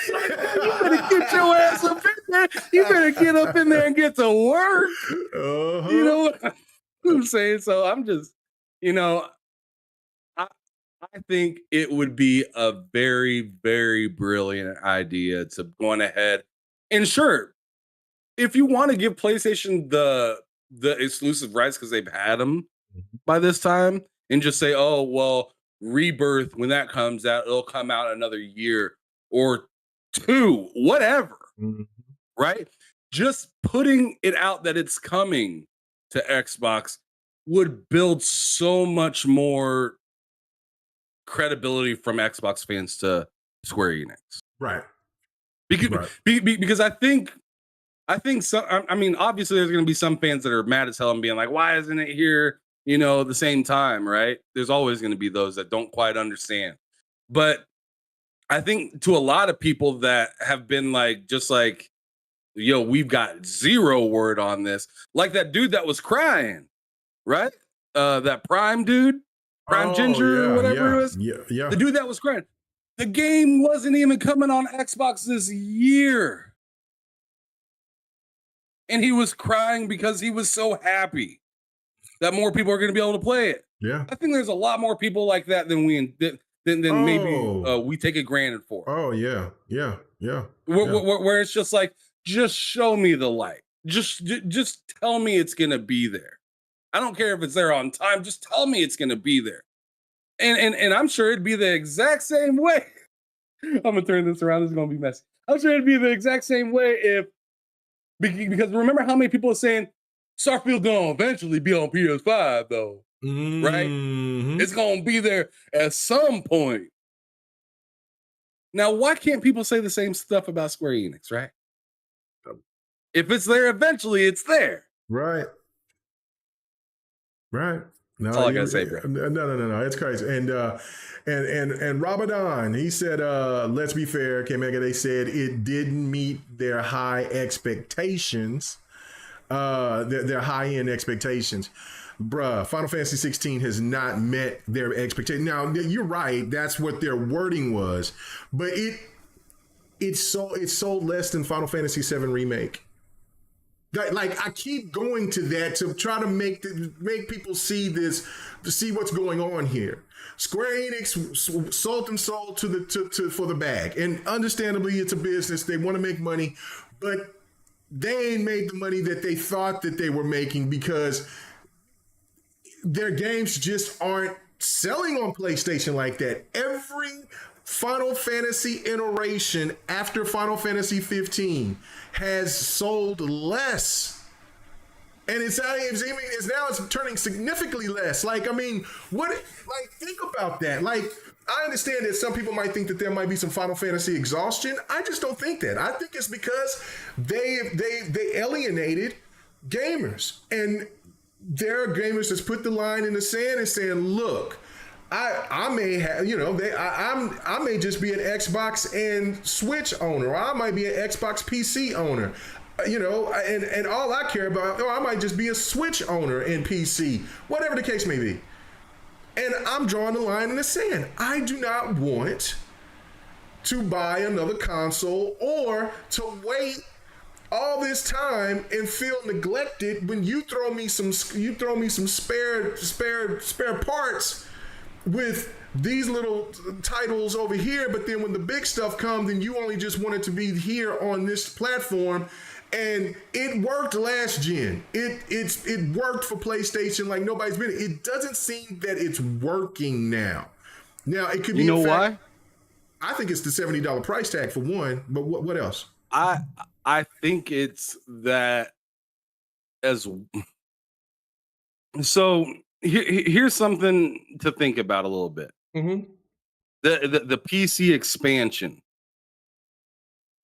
better get your ass up in there. You better get up in there and get to work. You know what I'm saying? So I'm just, I think it would be a very, very brilliant idea to go on ahead. And sure, if you want to give PlayStation the exclusive rights because they've had them by this time, and just say, oh, well, Rebirth, when that comes out, it'll come out another year or two, whatever. Right? Just putting it out that it's coming to Xbox would build so much more credibility from Xbox fans to Square Enix. Right. Because I think some, I mean, obviously there's going to be some fans that are mad as hell and being like, why isn't it here, the same time, right? There's always going to be those that don't quite understand. But I think to a lot of people that have been like, just like, yo, we've got zero word on this. Like that dude that was crying, right? That Prime dude, Prime Ginger, or whatever it was. Yeah. The dude that was crying. The game wasn't even coming on Xbox this year. and he was crying because he was so happy that more people are going to be able to play it. Yeah. I think there's a lot more people like that than maybe we take it granted for. Oh yeah. Where it's just like, just show me the light. Just tell me it's going to be there. I don't care if it's there on time. Just tell me it's going to be there. And I'm sure it'd be the exact same way. I'm going to turn this around. This is going to be messy. I'm sure it'd be the exact same way because remember how many people are saying Starfield gonna eventually be on PS5 though, right? It's gonna be there at some point. Now, why can't people say the same stuff about Square Enix, right? If it's there eventually, it's there. Right. No, that's all I gotta say, bro. No. It's crazy. And Ramadan, he said, let's be fair, K-Mega, they said it didn't meet their high expectations, their high-end expectations. Bruh, Final Fantasy 16 has not met their expectations. Now, you're right, that's what their wording was, but it's sold less than Final Fantasy 7 Remake. Like, I keep going to that to try to make people see this, to see what's going on here. Square Enix sold them soul for the bag, and understandably, it's a business. They want to make money, but they ain't made the money that they thought that they were making because their games just aren't selling on PlayStation like that. Every Final Fantasy iteration after Final Fantasy 15 has sold less. And it's now turning significantly less. Like, I mean, think about that. Like, I understand that some people might think that there might be some Final Fantasy exhaustion. I just don't think that. I think it's because they alienated gamers. And there are gamers that's put the line in the sand and saying, look, I may have, I may just be an Xbox and Switch owner, or I might be an Xbox PC owner, and all I care about, I might just be a Switch owner and PC, whatever the case may be. And I'm drawing the line in the sand. I do not want to buy another console or to wait all this time and feel neglected when you throw me some spare parts with these little titles over here, but then when the big stuff comes, then you only just want it to be here on this platform. And it worked last gen. It worked for PlayStation like nobody's been. It doesn't seem that it's working now. Now it could be. Why? I think it's the $70 price tag for one. But what else? I think it's that as. So here's something to think about a little bit. Mm-hmm. The PC expansion,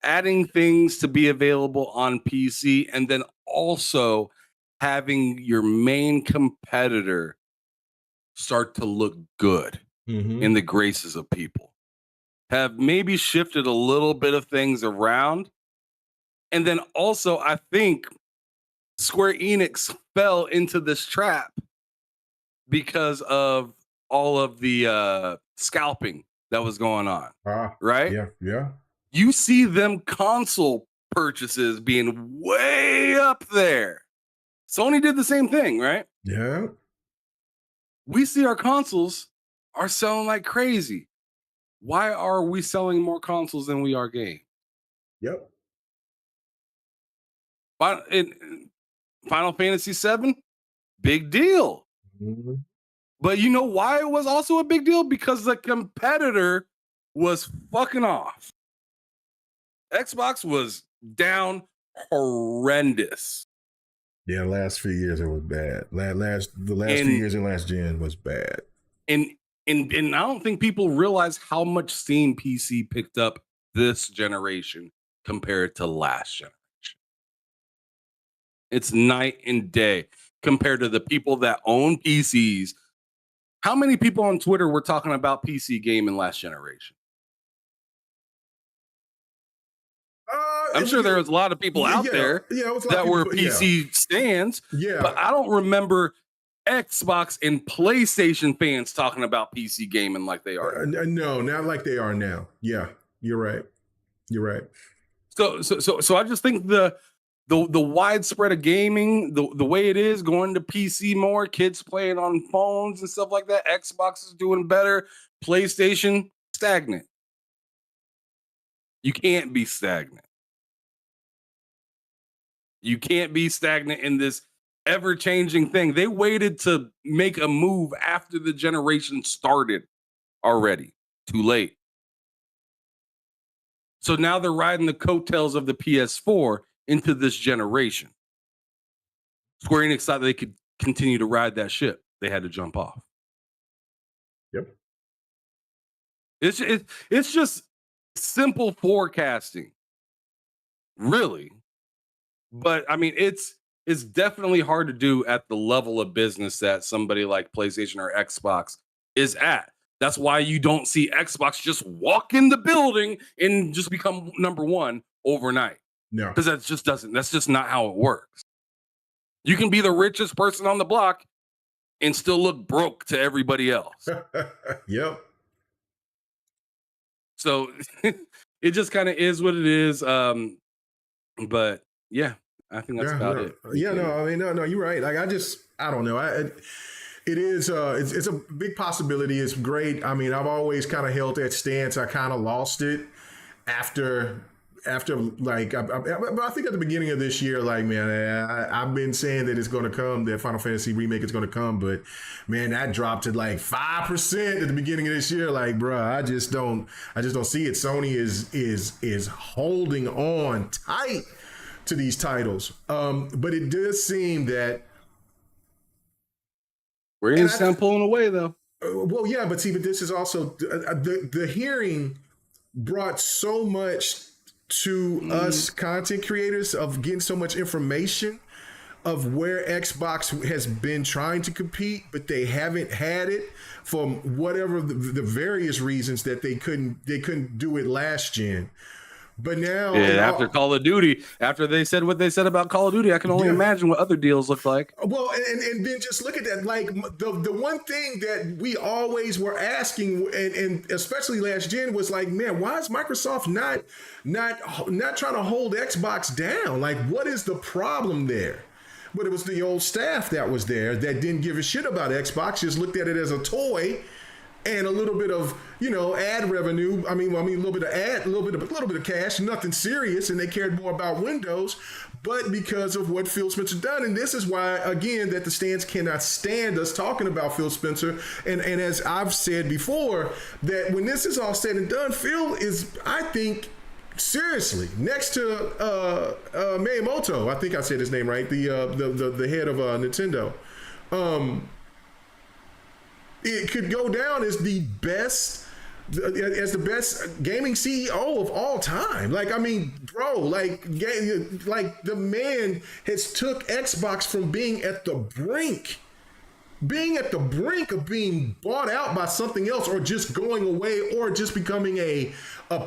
adding things to be available on PC, and then also having your main competitor start to look good in the graces of people, have maybe shifted a little bit of things around. And then also, I think Square Enix fell into this trap because of all of the scalping that was going on, right? Yeah. You see them console purchases being way up there. Sony did the same thing, right? Yeah. We see our consoles are selling like crazy. Why are we selling more consoles than we are games? Yep. Final Fantasy 7, big deal. Mm-hmm. But you know why it was also a big deal? Because the competitor was fucking off. Xbox was down horrendous. Yeah, last few years it was bad. The last few years in last gen was bad. And I don't think people realize how much steam PC picked up this generation compared to last generation. It's night and day compared to the people that own PCs. How many people on Twitter were talking about PC gaming last generation? I'm sure there was a lot of people out there that were PC stands, but I don't remember Xbox and PlayStation fans talking about PC gaming like they are. No, not like they are now. Yeah, you're right. So I just think the the widespread of gaming, the way it is going to PC more, kids playing on phones and stuff like that. Xbox is doing better. PlayStation stagnant. You can't be stagnant. You can't be stagnant in this ever-changing thing. They waited to make a move after the generation started already. Too late. So now they're riding the coattails of the PS4 into this generation. Square Enix thought they could continue to ride that ship. They had to jump off. Yep. It's just simple forecasting, really. But I mean, it's definitely hard to do at the level of business that somebody like PlayStation or Xbox is at. That's why you don't see Xbox just walk in the building and just become number one overnight. No, because that's just not how it works. You can be the richest person on the block and still look broke to everybody else. Yep. So it just kind of is what it is. But yeah, I think that's about it. Yeah, no, I mean, no, you're right. Like, I don't know. It is, it's a big possibility. It's great. I mean, I've always kind of held that stance. I kind of lost it after like, I think at the beginning of this year, like, man, I've been saying that it's going to come, that Final Fantasy Remake is going to come, but man, that dropped to like 5% at the beginning of this year. Like, bro, I just don't see it. Sony is holding on tight to these titles. But it does seem that we're in some pulling away though. Well, yeah, but this is also the hearing brought so much to us content creators of getting so much information of where Xbox has been trying to compete, but they haven't had it for whatever the various reasons that they couldn't do it last gen. But now, after Call of Duty, after they said what they said about Call of Duty, I can only imagine what other deals look like. Well, and then just look at that. Like the one thing that we always were asking, and especially last gen, was like, man, why is Microsoft not trying to hold Xbox down? Like, what is the problem there? But it was the old staff that was there that didn't give a shit about Xbox, just looked at it as a toy. And a little bit of, ad revenue. I mean, a little bit of ad, a little bit of cash, nothing serious. And they cared more about Windows, but because of what Phil Spencer done. And this is why, again, that the stands cannot stand us talking about Phil Spencer. And as I've said before, that when this is all said and done, Phil is, I think, seriously, next to Miyamoto, I think I said his name right, the head of Nintendo. It could go down as the best gaming CEO of all time. Like, I mean, bro, like the man has took Xbox from being at the brink of being bought out by something else, or just going away, or just becoming a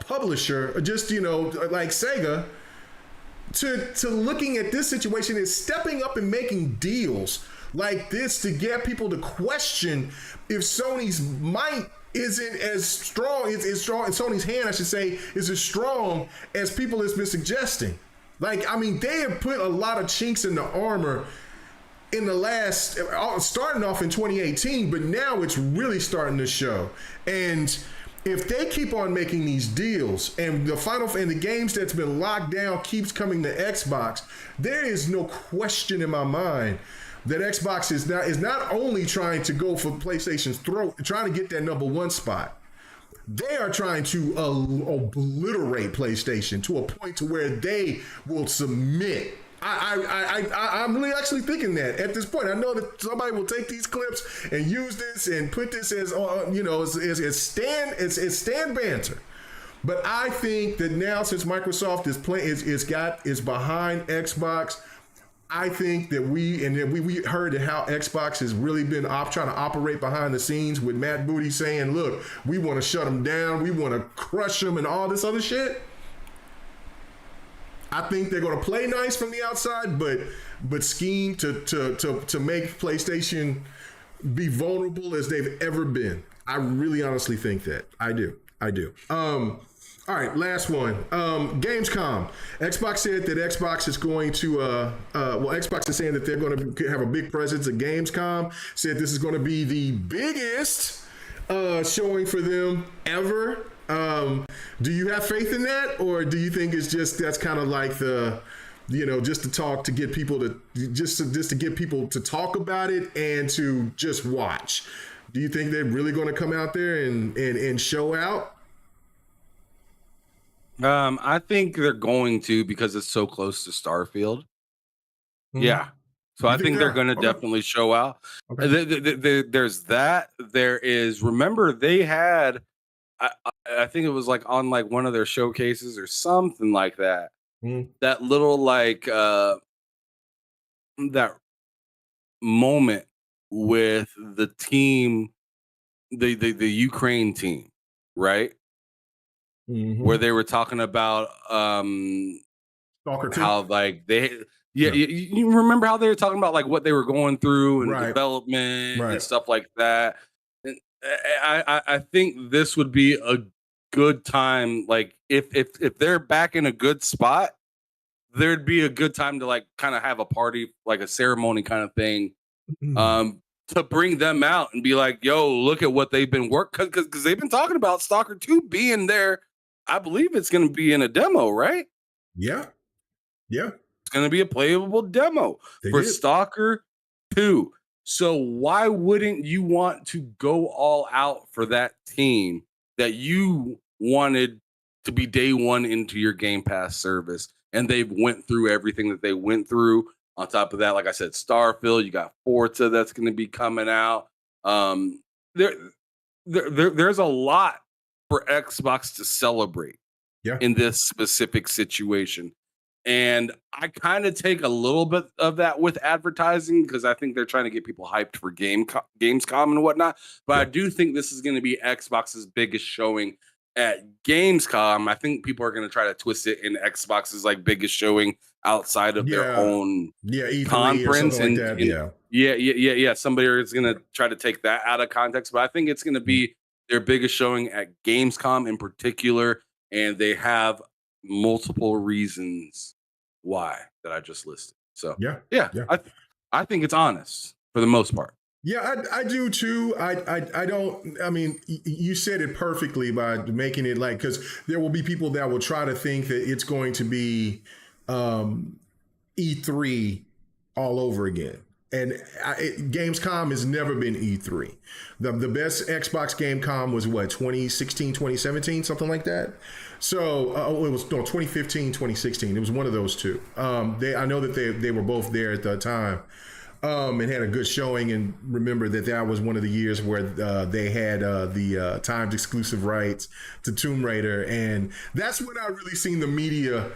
publisher, or just, like Sega, to looking at this situation is stepping up and making deals like this to get people to question if Sony's might isn't as strong, is strong, and Sony's hand, I should say, is as strong as people has been suggesting. Like, I mean, they have put a lot of chinks in the armor in the last, starting off in 2018, but now it's really starting to show. And if they keep on making these deals and the games that's been locked down keeps coming to Xbox, there is no question in my mind that Xbox is not only trying to go for PlayStation's throat, trying to get that number one spot. They are trying to obliterate PlayStation to a point to where they will submit. I'm really actually thinking that at this point. I know that somebody will take these clips and use this and put this as stand banter. But I think that now, since Microsoft is behind Xbox, I think that we heard how Xbox has really been trying to operate behind the scenes with Matt Booty saying, look, we want to shut them down, we want to crush them and all this other shit. I think they're going to play nice from the outside, but scheme to make PlayStation be vulnerable as they've ever been. I really honestly think that. I do. All All right, last one. Gamescom. Xbox said that Xbox is going to, Xbox is saying that they're going to have a big presence at Gamescom. Said this is going to be the biggest showing for them ever. Do you have faith in that, or do you think it's just that's kind of like just to talk to get people to just to get people to talk about it and to just watch? Do you think they're really going to come out there and show out? I think they're going to because it's so close to Starfield. Mm-hmm. Yeah. So I think they're going to definitely show out. Okay. There's that. There is, remember, they had, I think it was like on like one of their showcases or something like that. Mm-hmm. That little like, that moment with the team, the Ukraine team, right? Mm-hmm. Where they were talking about how like you remember how they were talking about like what they were going through and development and stuff like that. And I think this would be a good time. Like if they're back in a good spot, there'd be a good time to like kind of have a party, like a ceremony kind of thing. Mm-hmm. To bring them out and be like, yo, look at what they've been because they've been talking about Stalker 2 being there. I believe it's going to be in a demo, right? Yeah. It's going to be a playable demo for Stalker 2. So why wouldn't you want to go all out for that team that you wanted to be day one into your Game Pass service? And they went through everything that they went through. On top of that, like I said, Starfield, you got Forza that's going to be coming out. There's a lot for Xbox to celebrate in this specific situation. And I kind of take a little bit of that with advertising because I think they're trying to get people hyped for Gamescom and whatnot. But I do think this is going to be Xbox's biggest showing at Gamescom. I think people are going to try to twist it in Xbox's like biggest showing outside of their own E3 conference. Or like that. Yeah. Somebody is going to try to take that out of context. But I think it's going to be their biggest showing at Gamescom in particular. And they have multiple reasons why that I just listed. So I think it's honest for the most part. Yeah, I do too. I don't, I mean, you said it perfectly by making it like, because there will be people that will try to think that it's going to be E3 all over again. And Gamescom has never been E3. The best Xbox Gamescom was what, 2016, 2017, something like that. So it was 2015, 2016. It was one of those two. I know that they were both there at the time. And had a good showing, and remember that was one of the years where they had the timed exclusive rights to Tomb Raider, and that's when I really seen the media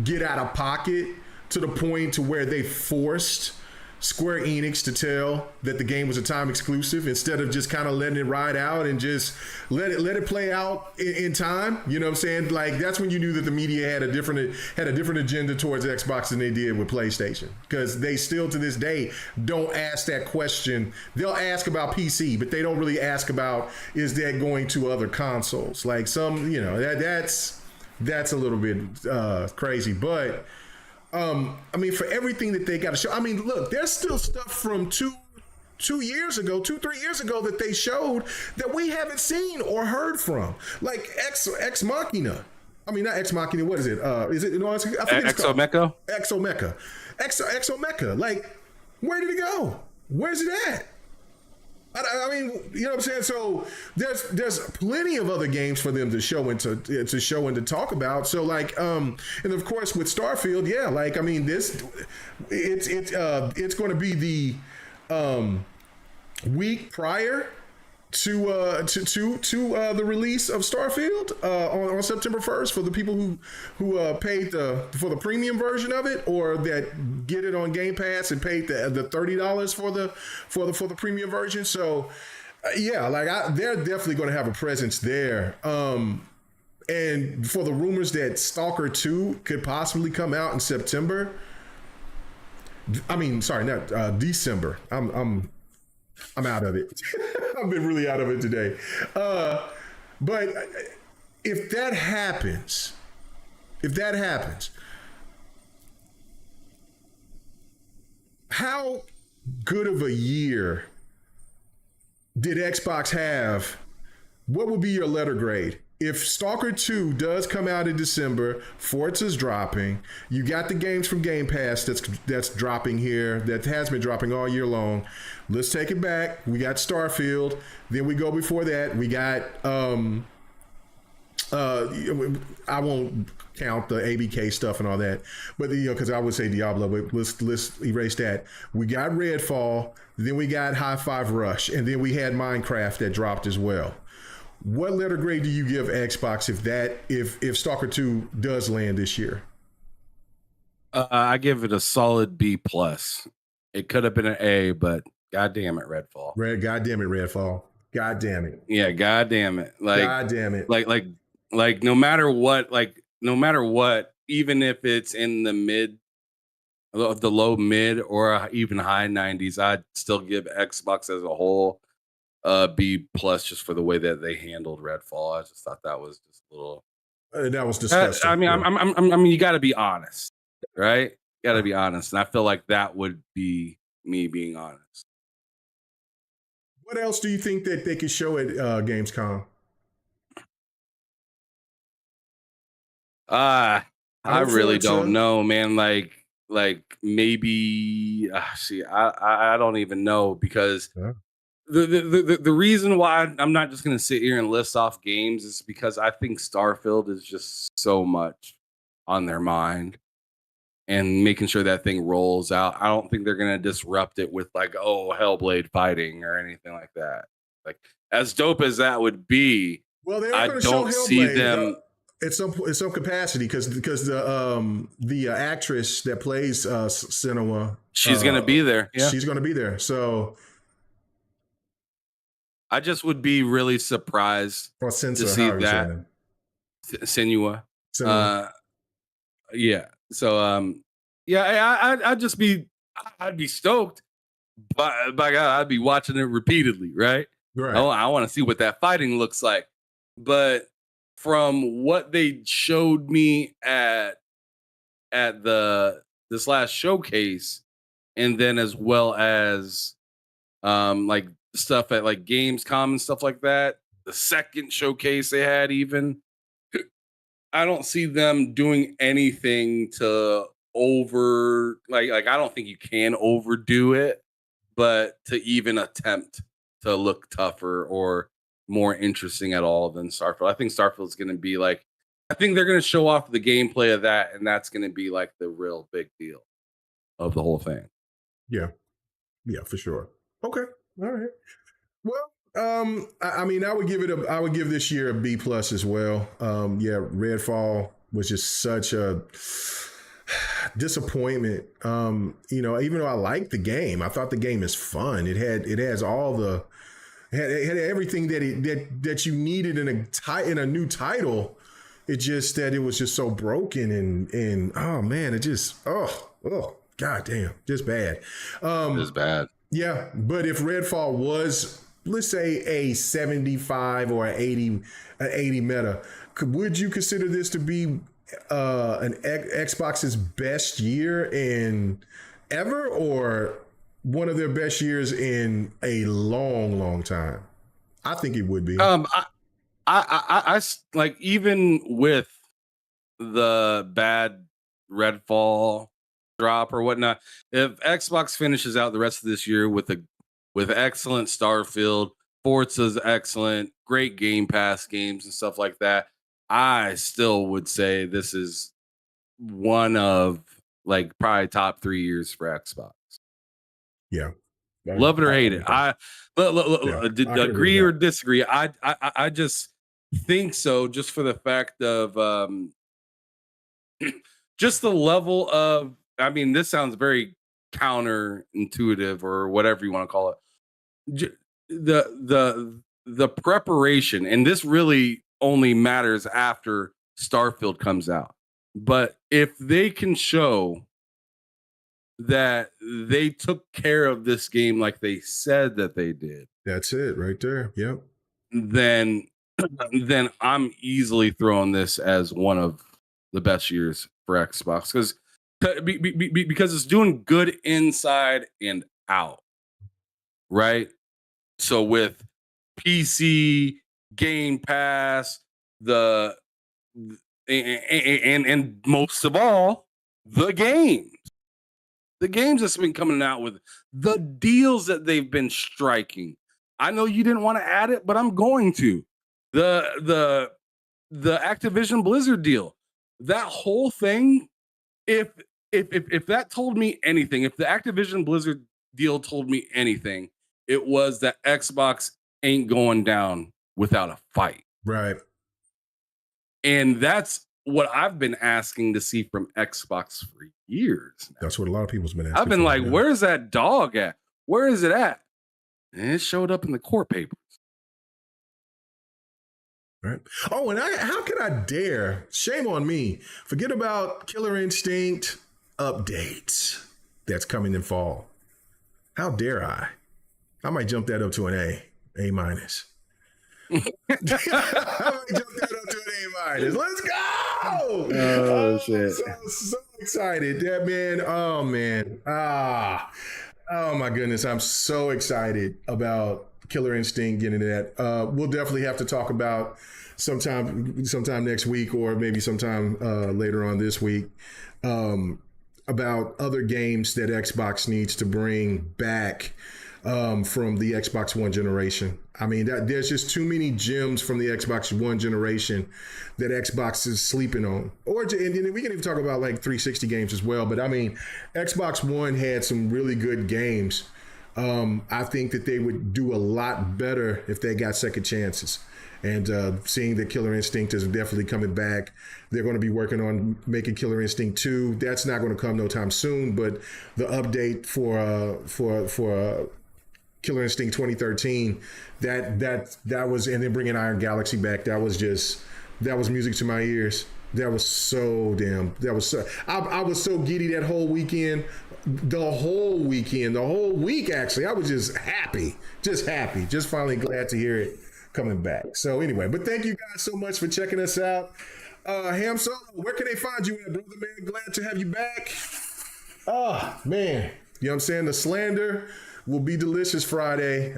get out of pocket to the point to where they forced Square Enix to tell that the game was a time exclusive instead of just kind of letting it ride out and just let it play out in time. You know what I'm saying? Like that's when you knew that the media had a different agenda towards Xbox than they did with PlayStation, because they still to this day don't ask that question. They'll ask about PC, but they don't really ask about is that going to other consoles. Like some, that's a little bit crazy, but. I mean, for everything that they got to show, I mean, look, there's still stuff from 3 years ago that they showed that we haven't seen or heard from, like Ex Machina. I mean, not Ex Machina. What is it? Is it? I think it's Exomecha. Exomecha. Like, where did it go? Where's it at? I mean, you know what I'm saying? So there's plenty of other games for them to show and to talk about. So like, and of course with Starfield, like, I mean, it's going to be the week prior to the release of Starfield on September 1st for the people who paid for the premium version of it, or that get it on Game Pass and paid the $30 for the premium version. So they're definitely going to have a presence there. And for the rumors that Stalker 2 could possibly come out in September. I mean, sorry, not December. I'm out of it. I've been really out of it today. But if that happens, how good of a year did Xbox have? What would be your letter grade? If Stalker 2 does come out in December, Forza's dropping, you got the games from Game Pass that's dropping here, that has been dropping all year long. Let's take it back. We got Starfield. Then we go before that. We got I won't count the ABK stuff and all that, but because I would say Diablo, but let's erase that. We got Redfall, then we got High Five Rush, and then we had Minecraft that dropped as well. What letter grade do you give Xbox if Stalker 2 does land this year? I give it a solid B plus. It could have been an A, but god damn it, Redfall. God damn it, Redfall. God damn it. Yeah, god damn it. God damn it. Like no matter what, even if it's in the low mid or even high 90s, I'd still give Xbox as a whole B plus just for the way that they handled Redfall. I just thought that was just a little. That was disgusting. I mean, yeah. I mean, you got to be honest, right? You got to be honest, and I feel like that would be me being honest. What else do you think that they could show at Gamescom? I really Forza. don't know, man. Like maybe see, I don't even know because. Yeah. The reason why I'm not just going to sit here and list off games is because I think Starfield is just so much on their mind and making sure that thing rolls out. I don't think they're going to disrupt it with like, oh, Hellblade fighting or anything like that. Like as dope as that would be, well, I don't see them at some capacity because the actress that plays Senua, she's going to be there. Yeah. She's going to be there. So. I just would be really surprised to see that Senua. Yeah. So yeah, I'd be stoked, but by God, I'd be watching it repeatedly, right? Right. Oh, I want to see what that fighting looks like. But from what they showed me at this last showcase, and then as well as like stuff at like Gamescom and stuff like that, the second showcase they had, even I don't see them doing anything to over like I don't think you can overdo it, but to even attempt to look tougher or more interesting at all than Starfield. I think Starfield's going to be like, I think they're going to show off the gameplay of that, and that's going to be like the real big deal of the whole thing. Yeah, for sure. Okay. All right. Well, I mean, I would give this year a B plus as well. Yeah, Redfall was just such a disappointment. Even though I liked the game, I thought the game is fun. It has all the it had everything that you needed in a new title. It's just that it was just so broken and oh man, it just oh god damn, just bad. It was bad. Yeah, but if Redfall was, let's say, a 75 or an 80 meta, would you consider this to be an Xbox's best year in ever, or one of their best years in a long, long time? I think it would be. I like, even with the bad Redfall drop or whatnot, if Xbox finishes out the rest of this year with excellent Starfield, Forza's excellent, great Game Pass games and stuff like that, I still would say this is one of like probably top 3 years for Xbox. Yeah. Love it or hate it. I agree or disagree. I just think so, just for the fact of just the level of, I mean, this sounds very counterintuitive or whatever you want to call it. The preparation, and this really only matters after Starfield comes out. But if they can show that they took care of this game like they said that they did, that's it right there. Yep. Then then I'm easily throwing this as one of the best years for Xbox because it's doing good inside and out, right? So with PC, Game Pass, the and most of all, the games that's been coming out with the deals that they've been striking. I know you didn't want to add it, but I'm going to. The Activision Blizzard deal. That whole thing, if that told me anything, if the Activision Blizzard deal told me anything, it was that Xbox ain't going down without a fight. Right. And that's what I've been asking to see from Xbox for years now. That's what a lot of people's been asking. I've been like, where's that dog at? Where is it at? And it showed up in the court papers. Right. Oh, and how could I dare? Shame on me. Forget about Killer Instinct updates that's coming in fall. How dare I? I might jump that up to an A minus. I might jump that up to an A minus. Let's go! Oh shit! So excited, that man. Oh man. Oh my goodness. I'm so excited about Killer Instinct getting that. We'll definitely have to talk about sometime next week, or maybe sometime later on this week, about other games that Xbox needs to bring back from the Xbox One generation. I mean, there's just too many gems from the Xbox One generation that Xbox is sleeping on. And we can even talk about like 360 games as well. But I mean, Xbox One had some really good games. I think that they would do a lot better if they got second chances. And seeing that Killer Instinct is definitely coming back. They're going to be working on making Killer Instinct 2. That's not going to come no time soon. But the update for Killer Instinct 2013, that was, and then bringing Iron Galaxy back, that was music to my ears. That was so I was so giddy that whole weekend. The whole week actually. I was just happy. Just finally glad to hear it coming back. So anyway, but thank you guys so much for checking us out. Ham Solo, where can they find you at, brother, man? Glad to have you back. Oh, man. You know what I'm saying? The slander will be delicious Friday.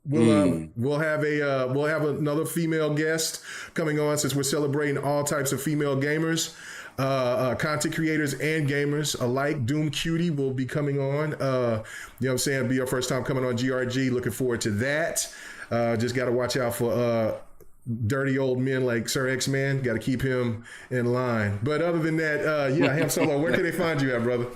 We'll have another female guest coming on, since we're celebrating all types of female gamers, content creators and gamers alike. Doom Cutie will be coming on. You know what I'm saying? Be our first time coming on GRG. Looking forward to that. Just got to watch out for dirty old men like Sir X-Man. Got to keep him in line. But other than that, Ham Solo, where can they find you at, brother?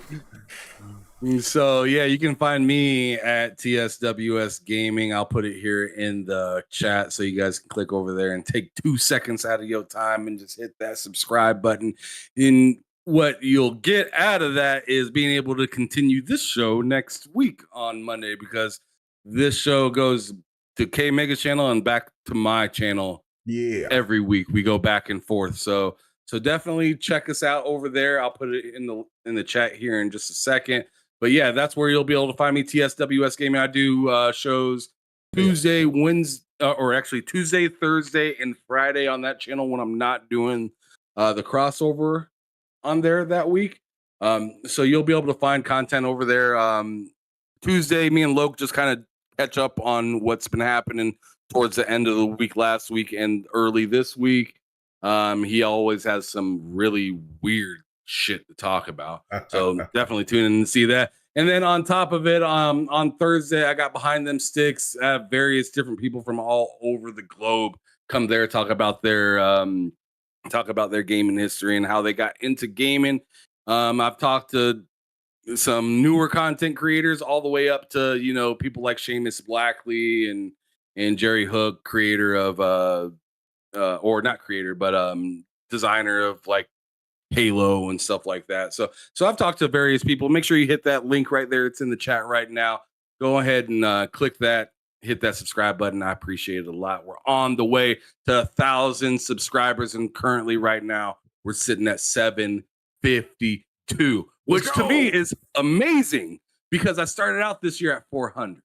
So yeah, you can find me at TSWS Gaming. I'll put it here in the chat so you guys can click over there and take 2 seconds out of your time and just hit that subscribe button. And what you'll get out of that is being able to continue this show next week on Monday, because this show goes to K Mega's channel and back to my channel. Yeah. Every week we go back and forth. So definitely check us out over there. I'll put it in the chat here in just a second. But yeah, that's where you'll be able to find me, TSWS Gaming. I do shows Tuesday, Wednesday, or actually Tuesday, Thursday, and Friday on that channel when I'm not doing the crossover on there that week. So you'll be able to find content over there. Tuesday, me and Loke just kind of catch up on what's been happening towards the end of the week last week and early this week. He always has some really weird shit to talk about, so definitely tune in and see that. And then on top of it, on Thursday, I got Behind Them Sticks. Various different people from all over the globe come there, talk about their gaming history and how they got into gaming. I've talked to some newer content creators all the way up to, you know, people like Seamus Blackley and Jerry Hook, creator of or not creator, but designer of like Halo and stuff like that. So I've talked to various people. Make sure you hit that link right there. It's in the chat right now. Go ahead and click that, hit that subscribe button. I appreciate it a lot. We're on the way to 1,000 subscribers, and currently right now we're sitting at 752, which to me is amazing because I started out this year at 400.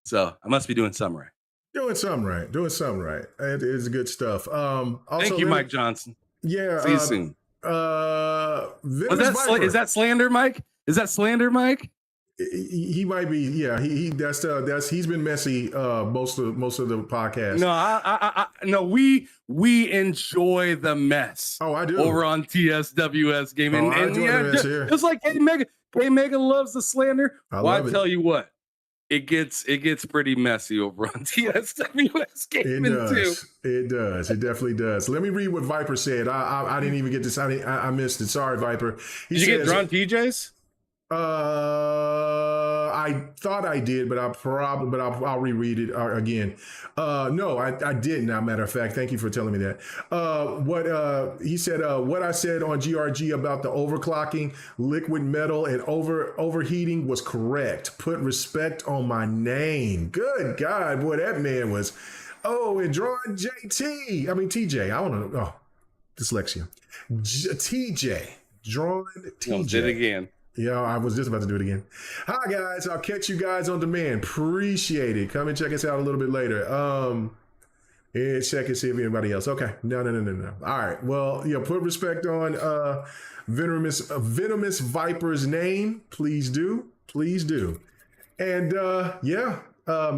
So I must be doing something right. Doing something right. Doing something right. It is good stuff. Also, Thank you, Mike Johnson. Yeah. See you soon. Venomous Viper. Is that slander, Mike? Is that slander, Mike? He might be. Yeah. That's he's been messy most of the podcast. No, we enjoy the mess. Oh, I do. Over on TSWS Gaming. I enjoy the mess here. Just like K Mega loves the slander. I tell you what. It gets pretty messy over on TSWS Gaming too. It does. It definitely does. Let me read what Viper said. I didn't even get this. I missed it. Sorry, Viper. Did you get drawn TJs? I thought I did, but I'll reread it again. No, I didn't. As a matter of fact, thank you for telling me that. What he said, what I said on GRG about the overclocking, liquid metal, and overheating was correct. Put respect on my name. Good God, boy, that man was. Oh, and drawn TJ. I want to. Oh, dyslexia. TJ. Drawn TJ. Did it again. Yeah, I was just about to do it again. Hi, guys. I'll catch you guys on demand. Appreciate it. Come and check us out a little bit later. Check and see if anybody else. Okay. No. All right. Well, put respect on Venomous Viper's name. Please do. And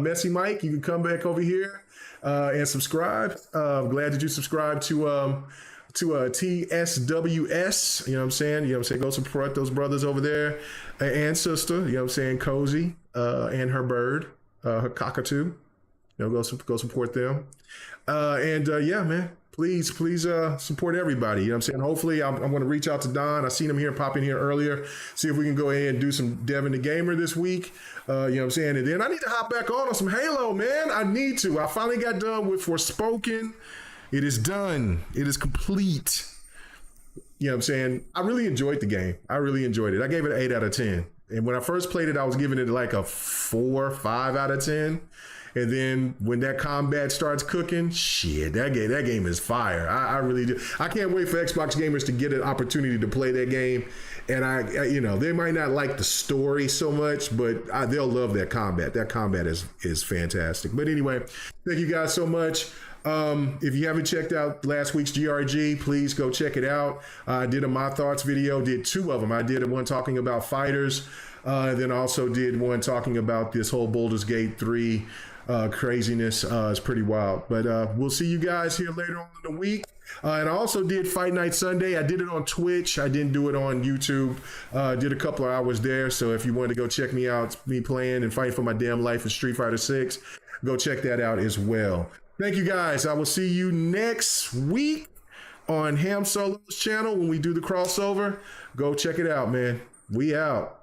Messy Mike, you can come back over here and subscribe. Glad that you subscribed to TSWS, you know what I'm saying? Go support those brothers over there and sister, you know what I'm saying? Cozy and her bird, her cockatoo. Go support them. Man, please support everybody. You know what I'm saying? Hopefully I'm going to reach out to Don. I seen him here, pop in here earlier, see if we can go ahead and do some Devin the Gamer this week. You know what I'm saying? And then I need to hop back on some Halo, man. I need to. I finally got done with Forspoken. It is done. It is complete. You know what I'm saying? I really enjoyed the game. I really enjoyed it. I gave it an 8 out of 10. And when I first played it, I was giving it like a 4, 5 out of 10. And then when that combat starts cooking, shit, that game is fire. I really do. I can't wait for Xbox gamers to get an opportunity to play that game. And they might not like the story so much, but they'll love that combat. That combat is fantastic. But anyway, thank you guys so much. If you haven't checked out last week's GRG, please go check it out. I did a My Thoughts video, did 2 of them. I did one talking about fighters, then also did one talking about this whole Baldur's Gate 3 craziness. It's pretty wild. But we'll see you guys here later on in the week. And I also did Fight Night Sunday. I did it on Twitch. I didn't do it on YouTube. Did a couple of hours there. So if you wanted to go check me out, me playing and fighting for my damn life in Street Fighter 6, go check that out as well. Thank you, guys. I will see you next week on Ham Solo's channel when we do the crossover. Go check it out, man. We out.